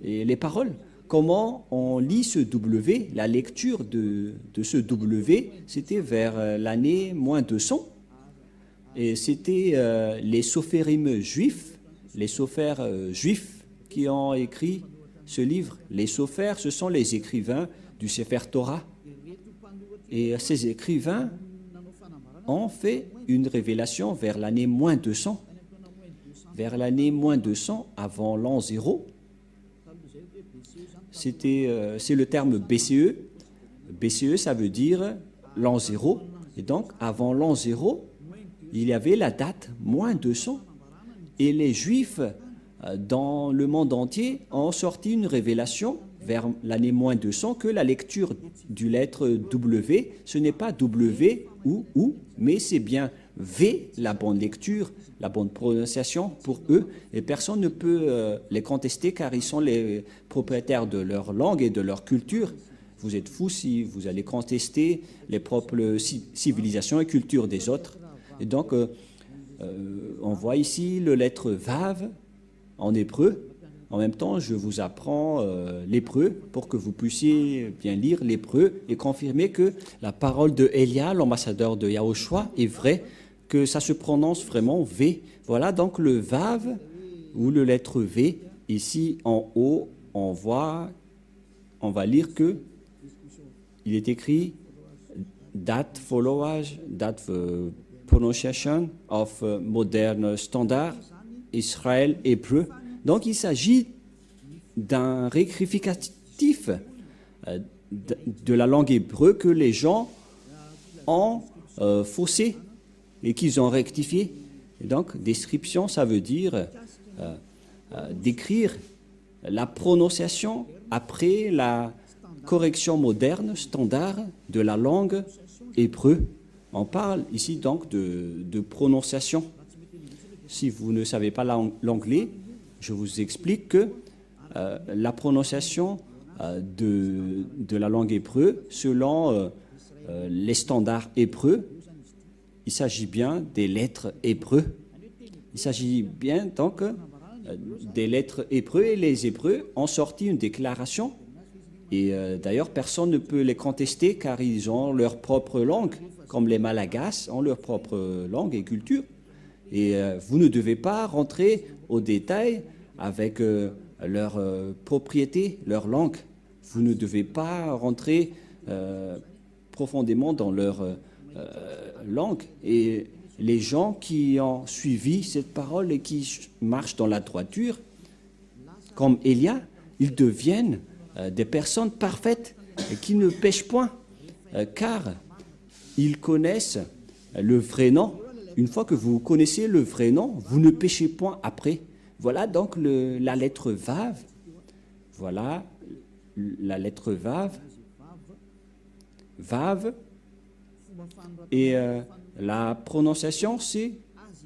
les paroles. Comment on lit ce W? La lecture de ce W, c'était vers l'année moins 200. Et c'était les sophérim juifs, les sophères juifs qui ont écrit ce livre. Les sophères, ce sont les écrivains du Sefer Torah. Et ces écrivains ont fait une révélation vers l'année moins 200. Vers l'année moins 200, avant l'an 0, c'est le terme BCE. BCE, ça veut dire l'an 0. Et donc, avant l'an 0, il y avait la date moins 200. Et les Juifs, dans le monde entier, ont sorti une révélation vers l'année moins 200 que la lecture du lettre W, ce n'est pas W ou, mais c'est bien V, la bonne lecture, la bonne prononciation pour eux. Et personne ne peut les contester car ils sont les propriétaires de leur langue et de leur culture. Vous êtes fous si vous allez contester les propres civilisations et cultures des autres. Et donc, on voit ici le lettre Vav en hébreu. En même temps, je vous apprends l'hébreu pour que vous puissiez bien lire l'hébreu et confirmer que la parole de Elia, l'ambassadeur de Yahushua, est vraie, que ça se prononce vraiment V. Voilà donc le Vav ou le lettre V. Ici en haut, on va lire que il est écrit that followage, that pronunciation of modern standard Israël hébreu. Donc, il s'agit d'un rectificatif de la langue hébreu que les gens ont faussé et qu'ils ont rectifié. Et donc, description, ça veut dire décrire la prononciation après la correction moderne, standard de la langue hébreu. On parle ici donc de prononciation. Si vous ne savez pas l'anglais, je vous explique que la prononciation de la langue hébreu selon les standards hébreux. Il s'agit bien des lettres hébreux. Il s'agit bien donc des lettres hébreux, et les Hébreux ont sorti une déclaration. Et d'ailleurs, personne ne peut les contester car ils ont leur propre langue, comme les Malagasy ont leur propre langue et culture. Et vous ne devez pas rentrer au détail avec leur propriété, leur langue. Vous ne devez pas rentrer profondément dans leur langue. Et les gens qui ont suivi cette parole et qui marchent dans la droiture, comme Élia, ils deviennent des personnes parfaites et qui ne pêchent point, car ils connaissent le vrai nom. Une fois que vous connaissez le vrai nom, vous ne péchez point après. Voilà donc la lettre Vav. Voilà la lettre Vav. Vav. Et la prononciation, c'est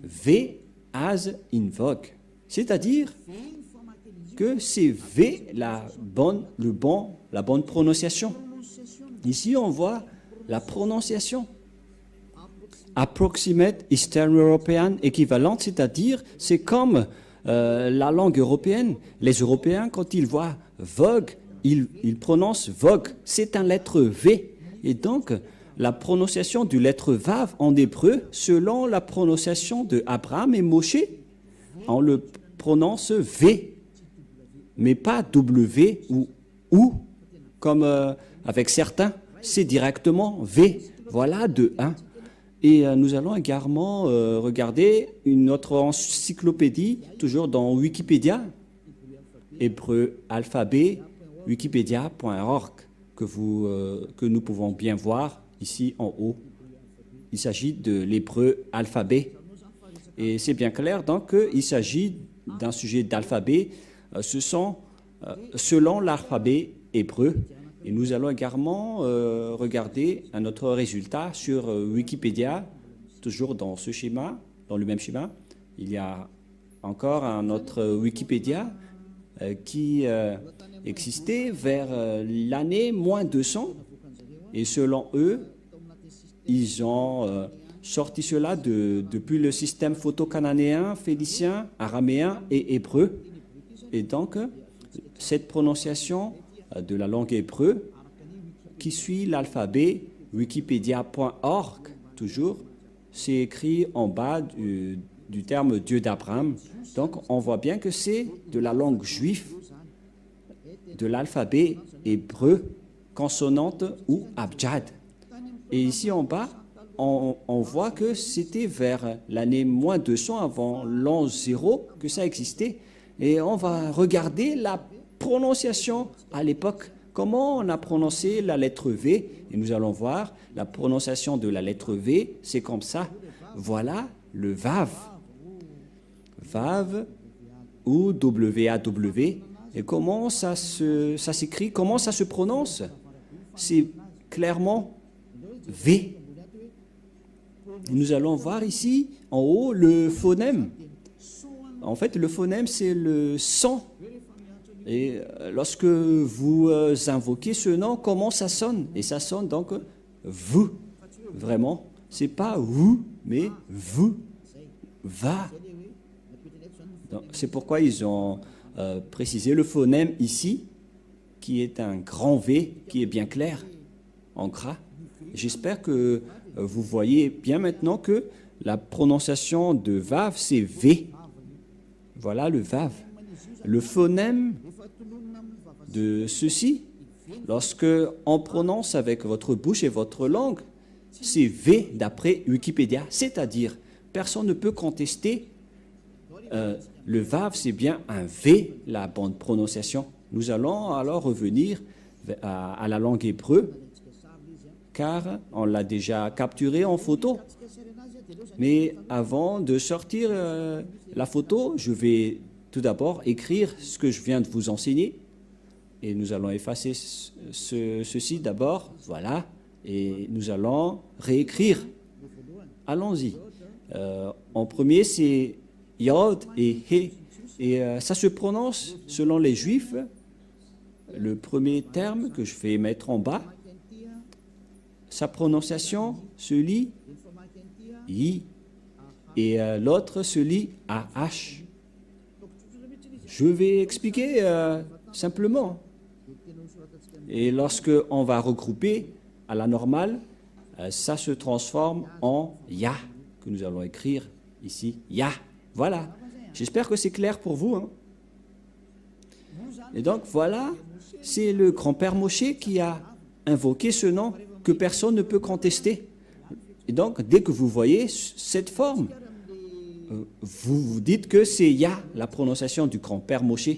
V as invoque. C'est-à-dire que c'est V la bonne prononciation. Ici, on voit la prononciation. Approximate Eastern European équivalente, c'est-à-dire c'est comme la langue européenne. Les Européens, quand ils voient Vogue, ils prononcent Vogue. C'est un lettre V. Et donc, la prononciation du lettre Vav en hébreu, selon la prononciation de Abraham et Moshe, on le prononce V, mais pas W ou comme avec certains, c'est directement V. Voilà de 1. Et nous allons également regarder une autre encyclopédie, toujours dans Wikipédia, hébreu alphabet, wikipedia.org, que nous pouvons bien voir ici en haut. Il s'agit de l'hébreu alphabet. Et c'est bien clair donc qu'il s'agit d'un sujet d'alphabet. Ce sont selon l'alphabet hébreu. Et nous allons également regarder un autre résultat sur Wikipédia, toujours dans ce schéma, dans le même schéma. Il y a encore un autre Wikipédia qui existait vers l'année moins 200. Et selon eux, ils ont sorti cela depuis le système photo-cananéen, phénicien, araméen et hébreu. Et donc, cette prononciation de la langue hébreu qui suit l'alphabet wikipedia.org, toujours, c'est écrit en bas du terme Dieu d'Abraham. Donc, on voit bien que c'est de la langue juive, de l'alphabet hébreu, consonante ou abjad. Et ici en bas, on voit que c'était vers l'année moins 200 avant l'an 0 que ça existait. Et on va regarder la prononciation à l'époque. Comment on a prononcé la lettre V? Et nous allons voir la prononciation de la lettre V, c'est comme ça. Voilà le Vav. Vav ou W-A-W. Et comment ça s'écrit? Comment ça se prononce? C'est clairement V. Et nous allons voir ici, en haut, le phonème. En fait, le phonème, c'est le son. Et lorsque vous invoquez ce nom, comment ça sonne? Et ça sonne donc vous. Vraiment. C'est pas vous, mais vous. Va. C'est pourquoi ils ont précisé le phonème ici, qui est un grand V, qui est bien clair, en gras. J'espère que vous voyez bien maintenant que la prononciation de Vav, c'est V. Voilà le Vav. Le phonème de ceci, lorsque on prononce avec votre bouche et votre langue, c'est V d'après Wikipédia. C'est-à-dire, personne ne peut contester le Vav, c'est bien un V, la bonne prononciation. Nous allons alors revenir à la langue hébreu, car on l'a déjà capturé en photo. Mais avant de sortir la photo, je vais tout d'abord écrire ce que je viens de vous enseigner. Et nous allons effacer ceci d'abord, voilà. Et nous allons réécrire. Allons-y. En premier, c'est Yod et He. Et ça se prononce, selon les Juifs, le premier terme que je vais mettre en bas, sa prononciation se lit I et l'autre se lit AH. Je vais expliquer simplement. Et lorsque on va regrouper à la normale, ça se transforme en Ya, que nous allons écrire ici, Ya. Voilà. J'espère que c'est clair pour vous. Hein. Et donc voilà, c'est le grand-père Moshe qui a invoqué ce nom que personne ne peut contester. Et donc, dès que vous voyez cette forme, vous vous dites que c'est Ya, la prononciation du grand-père Moshe.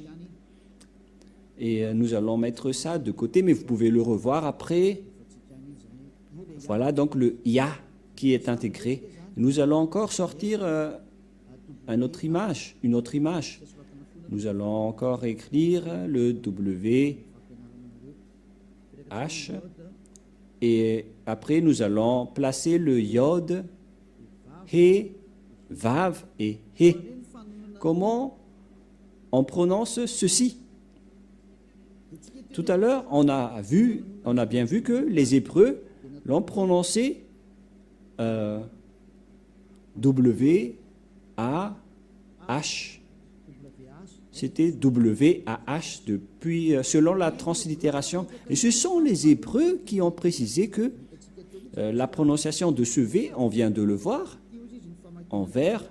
Et nous allons mettre ça de côté, mais vous pouvez le revoir après. Voilà donc le Ya qui est intégré. Nous allons encore sortir une autre image. Nous allons encore écrire le W, H, et après nous allons placer le Yod, He, Vav et He. Comment on prononce ceci? Tout à l'heure, on a bien vu que les Hébreux l'ont prononcé W, A, H. C'était W-A-H depuis, selon la translittération. Et ce sont les Hébreux qui ont précisé que la prononciation de ce V, on vient de le voir, en vert,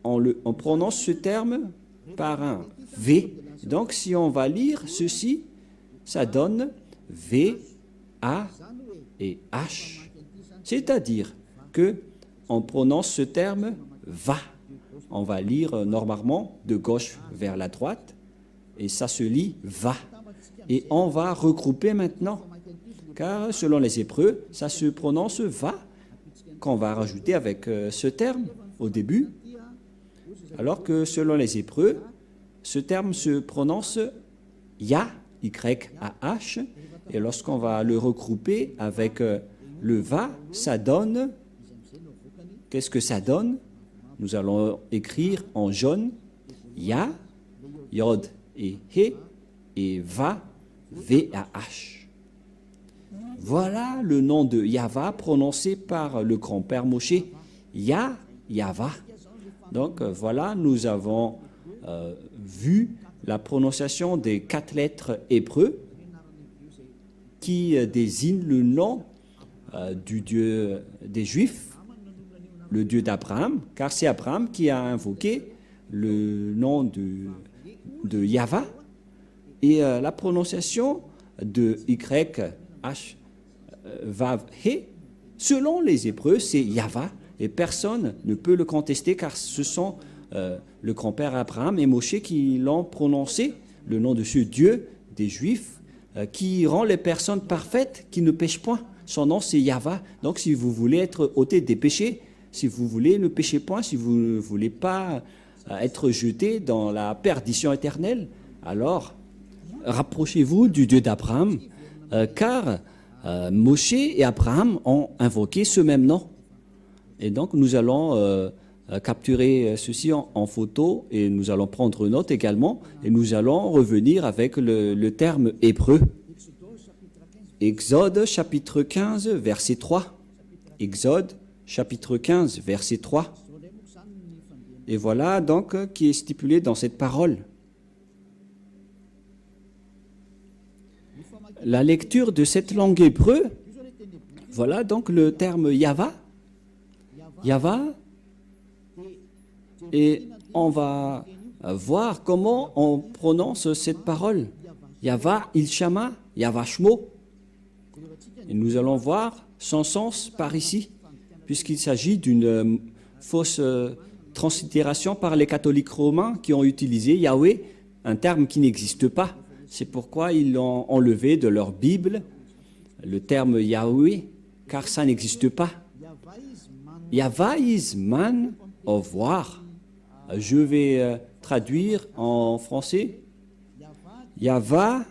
on prononce ce terme par un V. Donc, si on va lire ceci, ça donne V, A et H. C'est-à-dire que on prononce ce terme va. On va lire normalement de gauche vers la droite et ça se lit va. Et on va regrouper maintenant, car selon les Hébreux, ça se prononce va, qu'on va rajouter avec ce terme au début, alors que selon les Hébreux, ce terme se prononce ya, Y-A-H, et lorsqu'on va le regrouper avec le va, ça donne, qu'est-ce que ça donne? Nous allons écrire en jaune Ya, Yod et He, et Va, V-A-H. Voilà le nom de Yahva prononcé par le grand-père Moshe, Ya, Yahva. Donc voilà, nous avons vu la prononciation des 4 lettres hébreux qui désignent le nom du Dieu des Juifs, le Dieu d'Abraham, car c'est Abraham qui a invoqué le nom de Yahva, et la prononciation de Y-H, Vav, He, selon les Hébreux, c'est Yahva, et personne ne peut le contester, car ce sont le grand-père Abraham et Moshe qui l'ont prononcé, le nom de ce Dieu des Juifs, qui rend les personnes parfaites, qui ne pêchent point. Son nom, c'est Yahva. Donc, si vous voulez être ôté des péchés, si vous voulez ne péchez point, si vous ne voulez pas être jeté dans la perdition éternelle, alors rapprochez-vous du Dieu d'Abraham, car Moshe et Abraham ont invoqué ce même nom. Et donc nous allons capturer ceci en photo et nous allons prendre note également et nous allons revenir avec le terme hébreu. Exode chapitre 15 verset 3. Exode chapitre 15, verset 3. Et voilà donc qui est stipulé dans cette parole. La lecture de cette langue hébreu, voilà donc le terme Yahva. Yahva, et on va voir comment on prononce cette parole. Yahva Ilshama, Yahva Shmo. Et nous allons voir son sens par ici, puisqu'il s'agit d'une fausse translittération par les catholiques romains qui ont utilisé Yahweh, un terme qui n'existe pas. C'est pourquoi ils ont enlevé de leur Bible le terme Yahweh, car ça n'existe pas. Yahva is man of war. Je vais traduire en français. Yahva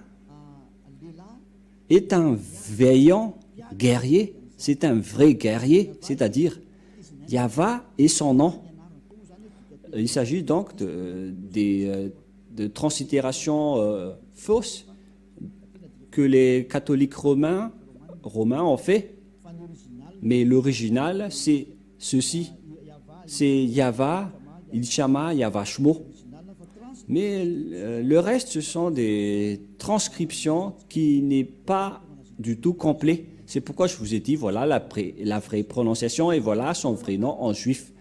est un vaillant guerrier. C'est un vrai guerrier, c'est-à-dire Yahva est son nom. il s'agit donc de translittérations fausses que les catholiques romains ont fait. Mais l'original, c'est ceci. C'est Yava, Ilchama, Yava Shmo. Mais le reste, ce sont des transcriptions qui n'est pas du tout complet. C'est pourquoi je vous ai dit, voilà la vraie prononciation et voilà son vrai nom en juif.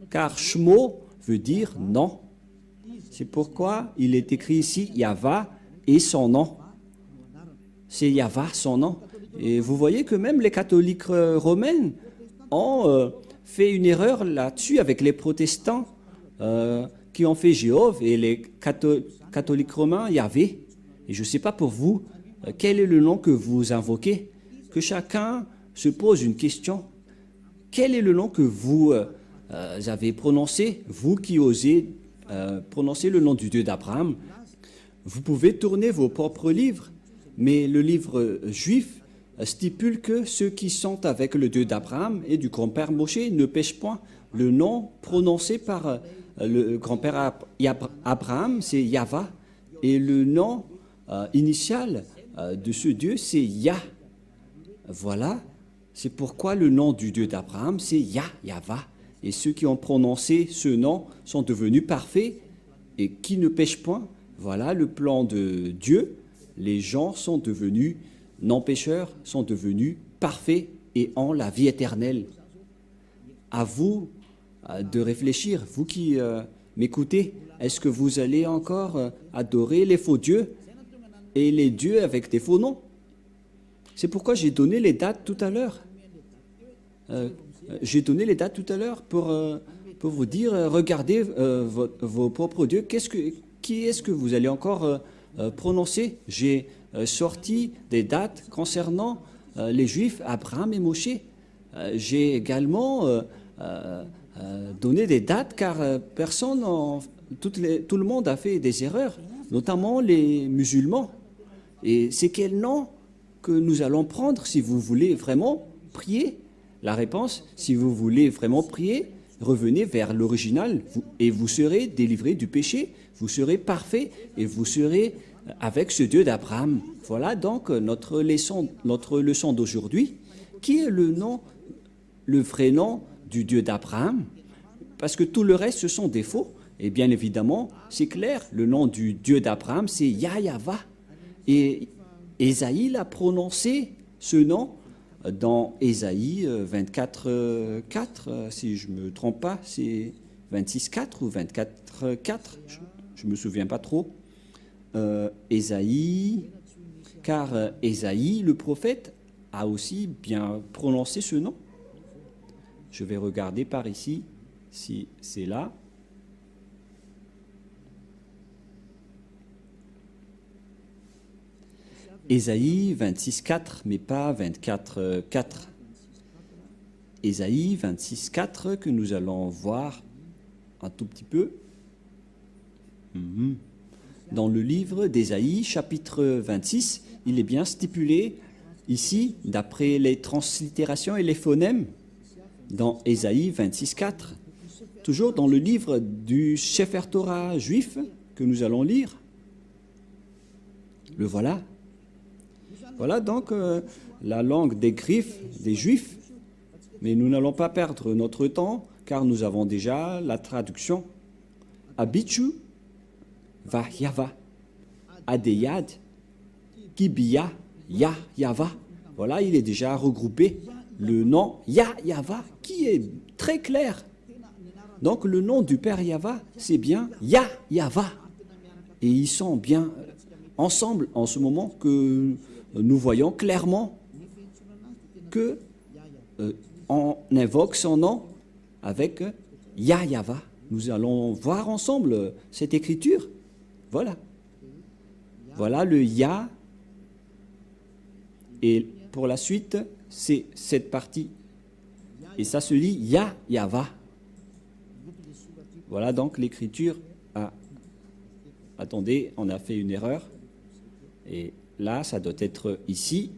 Car Shmo veut dire non. C'est pourquoi il est écrit ici Yava et son nom. C'est Yava, son nom. Et vous voyez que même les catholiques romains ont fait une erreur là-dessus avec les protestants qui ont fait Jéhovah et les catholiques romains Yahvé. Et je ne sais pas pour vous, quel est le nom que vous invoquez? Que chacun se pose une question. Quel est le nom que vous avez prononcé, vous qui osez prononcer le nom du Dieu d'Abraham? Vous pouvez tourner vos propres livres, mais le livre juif stipule que ceux qui sont avec le Dieu d'Abraham et du grand-père Moshe ne pêchent point. Le nom prononcé par le grand-père Abraham, c'est Yahva, et le nom initial de ce Dieu, c'est Yah. Voilà, c'est pourquoi le nom du Dieu d'Abraham, c'est Yahva. Et ceux qui ont prononcé ce nom sont devenus parfaits et qui ne pêchent point. Voilà le plan de Dieu. Les gens sont devenus non-pécheurs, sont devenus parfaits et ont la vie éternelle. À vous de réfléchir, vous qui m'écoutez, est-ce que vous allez encore adorer les faux dieux et les dieux avec des faux noms? C'est pourquoi j'ai donné les dates tout à l'heure. J'ai donné les dates tout à l'heure pour vous dire, regardez vos propres dieux, qui est-ce que vous allez encore prononcer? J'ai sorti des dates concernant les Juifs, Abraham et Moshe. J'ai également donné des dates car tout le monde a fait des erreurs, notamment les musulmans. Et c'est quel nom que nous allons prendre si vous voulez vraiment prier? La réponse, si vous voulez vraiment prier, revenez vers l'original et vous serez délivré du péché, vous serez parfait et vous serez avec ce Dieu d'Abraham. Voilà donc notre leçon d'aujourd'hui. Qui est le vrai nom du Dieu d'Abraham? Parce que tout le reste, ce sont des faux. Et bien évidemment, c'est clair, le nom du Dieu d'Abraham, c'est Yahva. Et Ésaïe a prononcé ce nom dans Ésaïe 24, 4, si je ne me trompe pas, c'est 26, 4 ou 24, 4, je ne me souviens pas trop. Ésaïe, car Ésaïe, le prophète, a aussi bien prononcé ce nom. Je vais regarder par ici si c'est là. Ésaïe 26, 4, mais pas 24, 4. Ésaïe 26, 4 que nous allons voir un tout petit peu. Dans le livre d'Ésaïe, chapitre 26, il est bien stipulé ici, d'après les translittérations et les phonèmes, dans Ésaïe 26, 4. Toujours dans le livre du Sefer Torah juif que nous allons lire. Le voilà. Voilà donc la langue des griffes des Juifs, mais nous n'allons pas perdre notre temps car nous avons déjà la traduction. Abichu va Yava, Adeyad, Kibiya, Yahva. Voilà, il est déjà regroupé. Le nom Yahva qui est très clair. Donc le nom du Père Yahva, c'est bien Yahva. Et ils sont bien ensemble en ce moment que nous voyons clairement que on invoque son nom avec Yahva. Nous allons voir ensemble cette écriture. Voilà. Voilà le Yah. Et pour la suite, c'est cette partie. Et ça se lit Yahva. Voilà donc l'écriture. Ah, attendez, on a fait une erreur. Et là, ça doit être ici.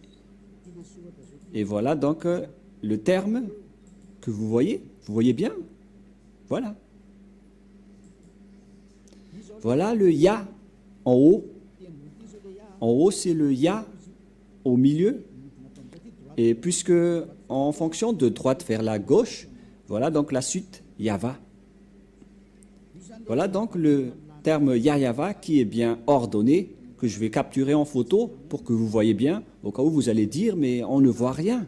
Et voilà donc le terme que vous voyez. Vous voyez bien? Voilà. Voilà le Ya en haut. En haut, c'est le Ya au milieu. Et puisque en fonction de droite vers la gauche, voilà donc la suite Yava. Voilà donc le terme Yayava qui est bien ordonné, que je vais capturer en photo pour que vous voyez bien, au cas où vous allez dire, mais on ne voit rien.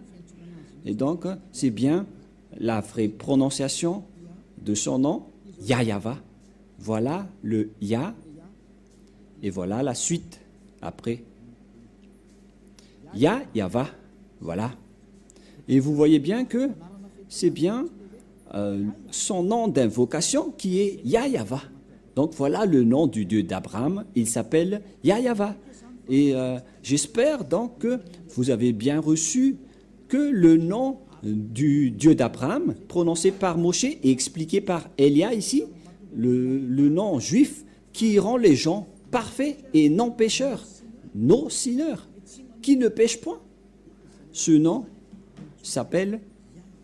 Et donc, c'est bien la vraie prononciation de son nom, Yayava. Voilà le Ya, et voilà la suite après. Yayava, voilà. Et vous voyez bien que c'est bien son nom d'invocation qui est Yayava. Donc voilà le nom du Dieu d'Abraham, il s'appelle Yayava. Et j'espère donc que vous avez bien reçu que le nom du Dieu d'Abraham, prononcé par Moshe et expliqué par Elia ici, le nom juif qui rend les gens parfaits et non pécheurs, no sinner, qui ne pêchent point. Ce nom s'appelle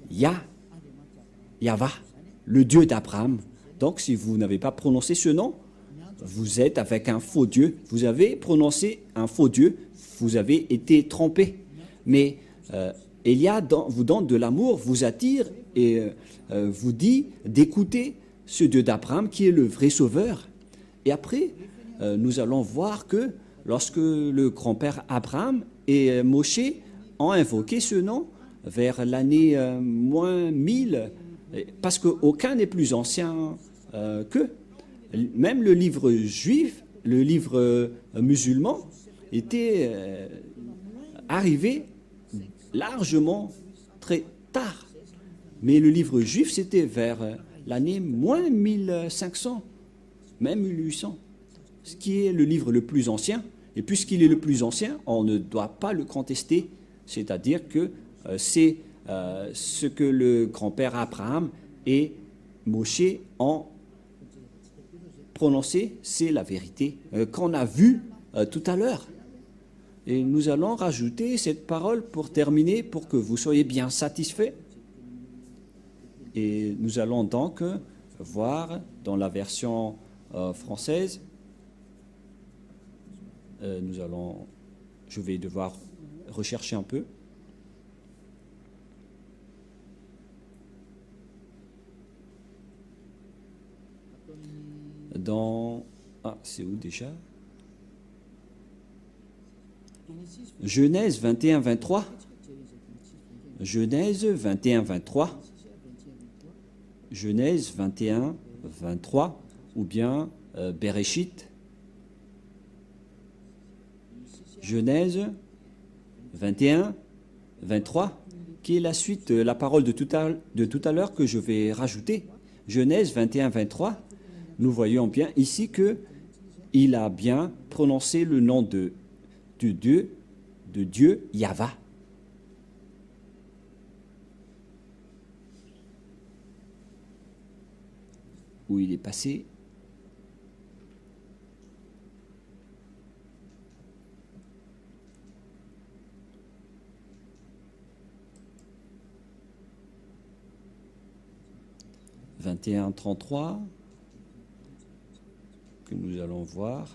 Yahva, le Dieu d'Abraham. Donc si vous n'avez pas prononcé ce nom, vous êtes avec un faux Dieu. Vous avez prononcé un faux Dieu, vous avez été trompé. Mais Elia vous donne de l'amour, vous attire et vous dit d'écouter ce Dieu d'Abraham qui est le vrai sauveur. Et après, nous allons voir que lorsque le grand-père Abraham et Moshe ont invoqué ce nom vers l'année moins 1000, parce qu'aucun n'est plus ancien qu'eux. Même le livre juif, le livre musulman, était arrivé largement très tard. Mais le livre juif, c'était vers l'année moins 1500, même 1800, ce qui est le livre le plus ancien. Et puisqu'il est le plus ancien, on ne doit pas le contester, c'est-à-dire que c'est ce que le grand-père Abraham et Moshe ont prononcé, c'est la vérité qu'on a vue tout à l'heure. Et nous allons rajouter cette parole pour terminer, pour que vous soyez bien satisfaits. Et nous allons donc voir dans la version française, je vais devoir rechercher un peu. C'est où déjà? Genèse 21, 23. Genèse 21, 23. Genèse 21, 23. Ou bien Bereshit. Genèse 21, 23, qui est la suite de la parole de tout à l'heure que je vais rajouter. Genèse 21, 23, nous voyons bien ici que il a bien prononcé le nom de Dieu Yahva. Où il est passé. « 21-33 » que nous allons voir.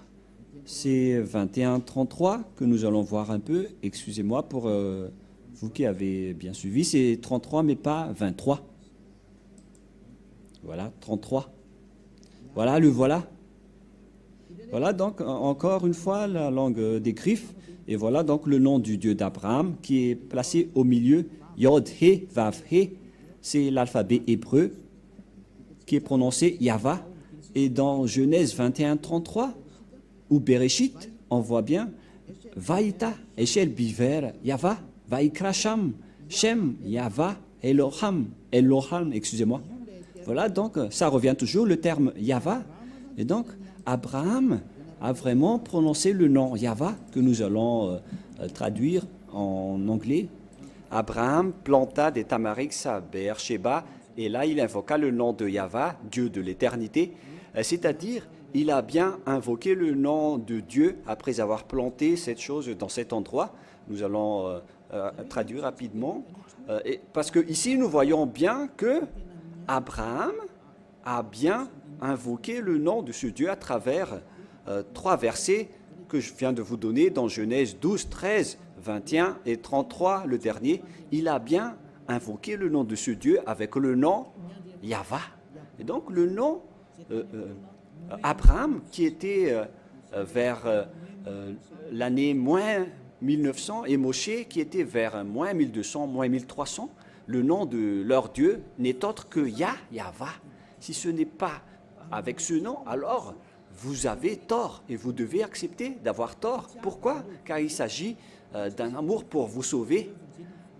C'est 21-33 que nous allons voir un peu. Excusez-moi pour vous qui avez bien suivi. C'est 33 mais pas 23. Voilà, 33. Voilà, le voilà. Voilà donc encore une fois la langue des griffes. Et voilà donc le nom du Dieu d'Abraham qui est placé au milieu. Yod, He, Vav, He. C'est l'alphabet hébreu qui est prononcé Yahva. Et dans Genèse 21, 33, ou Bereshit, on voit bien Vaïta, Eshel Biver, Yahva, Vaikra Sham, Shem, Yahva, Eloham, excusez-moi. Voilà, donc ça revient toujours, le terme Yahva. Et donc, Abraham a vraiment prononcé le nom Yahva, que nous allons traduire en anglais. Abraham planta des tamariks à Beersheba, et là, il invoqua le nom de Yahva, Dieu de l'éternité, c'est-à-dire, il a bien invoqué le nom de Dieu après avoir planté cette chose dans cet endroit. Nous allons traduire rapidement, parce que ici, nous voyons bien que Abraham a bien invoquer le nom de ce Dieu à travers trois versets que je viens de vous donner dans Genèse 12, 13, 21 et 33, le dernier. Il a bien invoqué le nom de ce Dieu avec le nom Yahva. Et donc le nom Abraham, qui était vers l'année moins 1900, et Moshe, qui était vers moins 1200, moins 1300, le nom de leur Dieu n'est autre que Yahva. Si ce n'est pas avec ce nom, alors vous avez tort et vous devez accepter d'avoir tort. Pourquoi? Car il s'agit d'un amour pour vous sauver.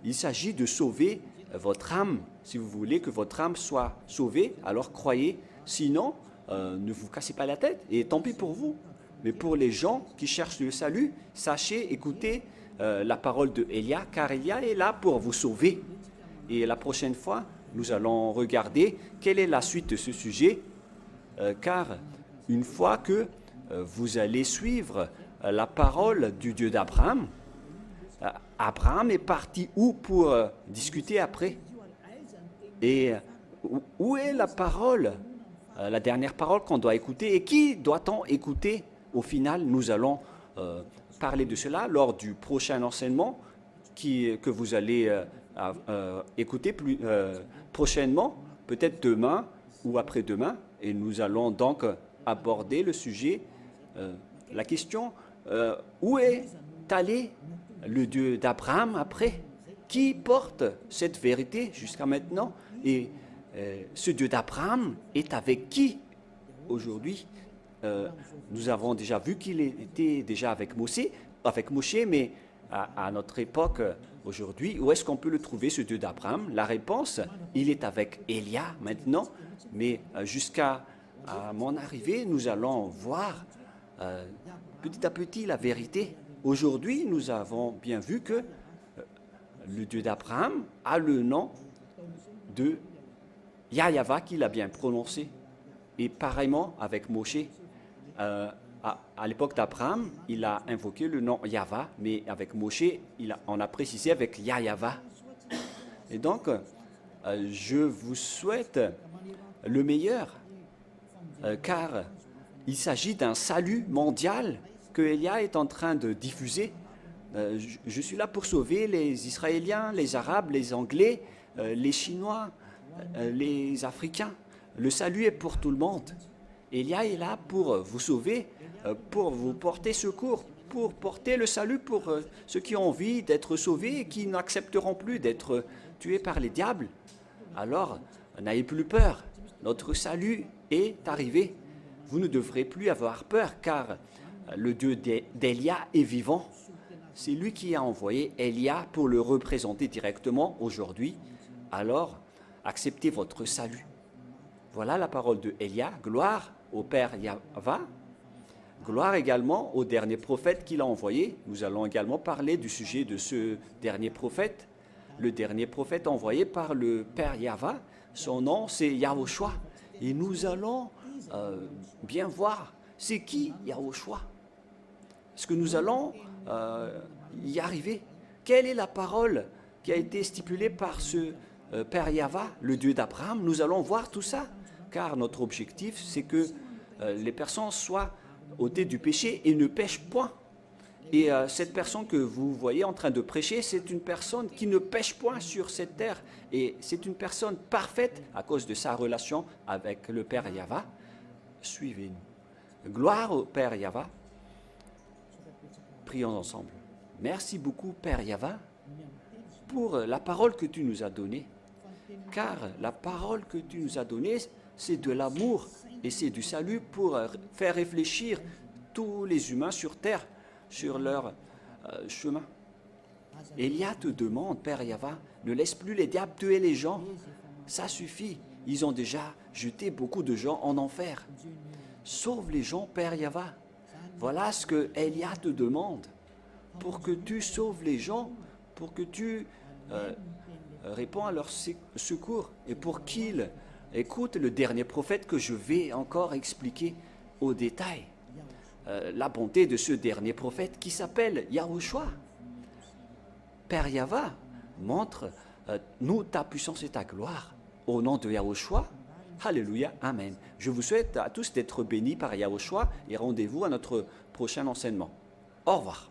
Il s'agit de sauver votre âme. Si vous voulez que votre âme soit sauvée, alors croyez. Sinon, ne vous cassez pas la tête et tant pis pour vous. Mais pour les gens qui cherchent le salut, sachez, écoutez la parole de Élia, car Élia est là pour vous sauver. Et la prochaine fois, nous allons regarder quelle est la suite de ce sujet, car une fois que vous allez suivre la parole du Dieu d'Abraham, Abraham est parti où pour discuter après? Et où est la parole, la dernière parole qu'on doit écouter? Et qui doit-on écouter? Au final, nous allons parler de cela lors du prochain enseignement que vous allez écouter prochainement, peut-être demain ou après-demain. Et nous allons donc aborder le sujet, la question, où est allé le Dieu d'Abraham après? Qui porte cette vérité jusqu'à maintenant? Et ce Dieu d'Abraham est avec qui aujourd'hui? Nous avons déjà vu qu'il était déjà avec Moshe, mais à notre époque, aujourd'hui, où est-ce qu'on peut le trouver, ce Dieu d'Abraham? La réponse, il est avec Élia maintenant, mais jusqu'à mon arrivée, nous allons voir petit à petit la vérité. Aujourd'hui, nous avons bien vu que le Dieu d'Abraham a le nom de Yahva qu'il a bien prononcé. Et pareillement avec Moshe, à l'époque d'Abraham, il a invoqué le nom Yahva, mais avec Moshe, on a précisé avec Yahva. Et donc, je vous souhaite le meilleur, car il s'agit d'un salut mondial que Élia est en train de diffuser. Je suis là pour sauver les Israéliens, les Arabes, les Anglais, les Chinois, les Africains. Le salut est pour tout le monde. Élia est là pour vous sauver, pour vous porter secours, pour porter le salut pour ceux qui ont envie d'être sauvés et qui n'accepteront plus d'être tués par les diables. Alors, n'ayez plus peur. Notre salut est arrivé. Vous ne devrez plus avoir peur, car le Dieu d'Élia est vivant. C'est lui qui a envoyé Élia pour le représenter directement aujourd'hui. Alors, acceptez votre salut. Voilà la parole de Élia. Gloire au Père Yahva. Gloire également au dernier prophète qu'il a envoyé. Nous allons également parler du sujet de ce dernier prophète. Le dernier prophète envoyé par le Père Yahva, son nom c'est Yahushua. Et nous allons bien voir c'est qui Yahushua. Est-ce que nous allons y arriver? Quelle est la parole qui a été stipulée par ce Père Yahva, le Dieu d'Abraham? Nous allons voir tout ça, car notre objectif, c'est que les personnes soient ôtées du péché et ne pêchent point. Et cette personne que vous voyez en train de prêcher, c'est une personne qui ne pêche point sur cette terre. Et c'est une personne parfaite à cause de sa relation avec le Père Yahva. Suivez-nous. Gloire au Père Yahva. Prions ensemble. Merci beaucoup, Père Yahva, pour la parole que tu nous as donnée. Car la parole que tu nous as donnée, c'est de l'amour et c'est du salut pour faire réfléchir tous les humains sur terre, sur leur chemin. Élia te demande, Père Yahva, ne laisse plus les diables tuer les gens. Ça suffit. Ils ont déjà jeté beaucoup de gens en enfer. Sauve les gens, Père Yahva. Voilà ce que Élia te demande. Pour que tu sauves les gens, pour que tu réponds à leur secours et pour qu'ils écoutent le dernier prophète que je vais encore expliquer au détail. La bonté de ce dernier prophète qui s'appelle Yahushua. Père Yahva, montre-nous ta puissance et ta gloire. Au nom de Yahushua, Alléluia, Amen. Je vous souhaite à tous d'être bénis par Yahushua et rendez-vous à notre prochain enseignement. Au revoir.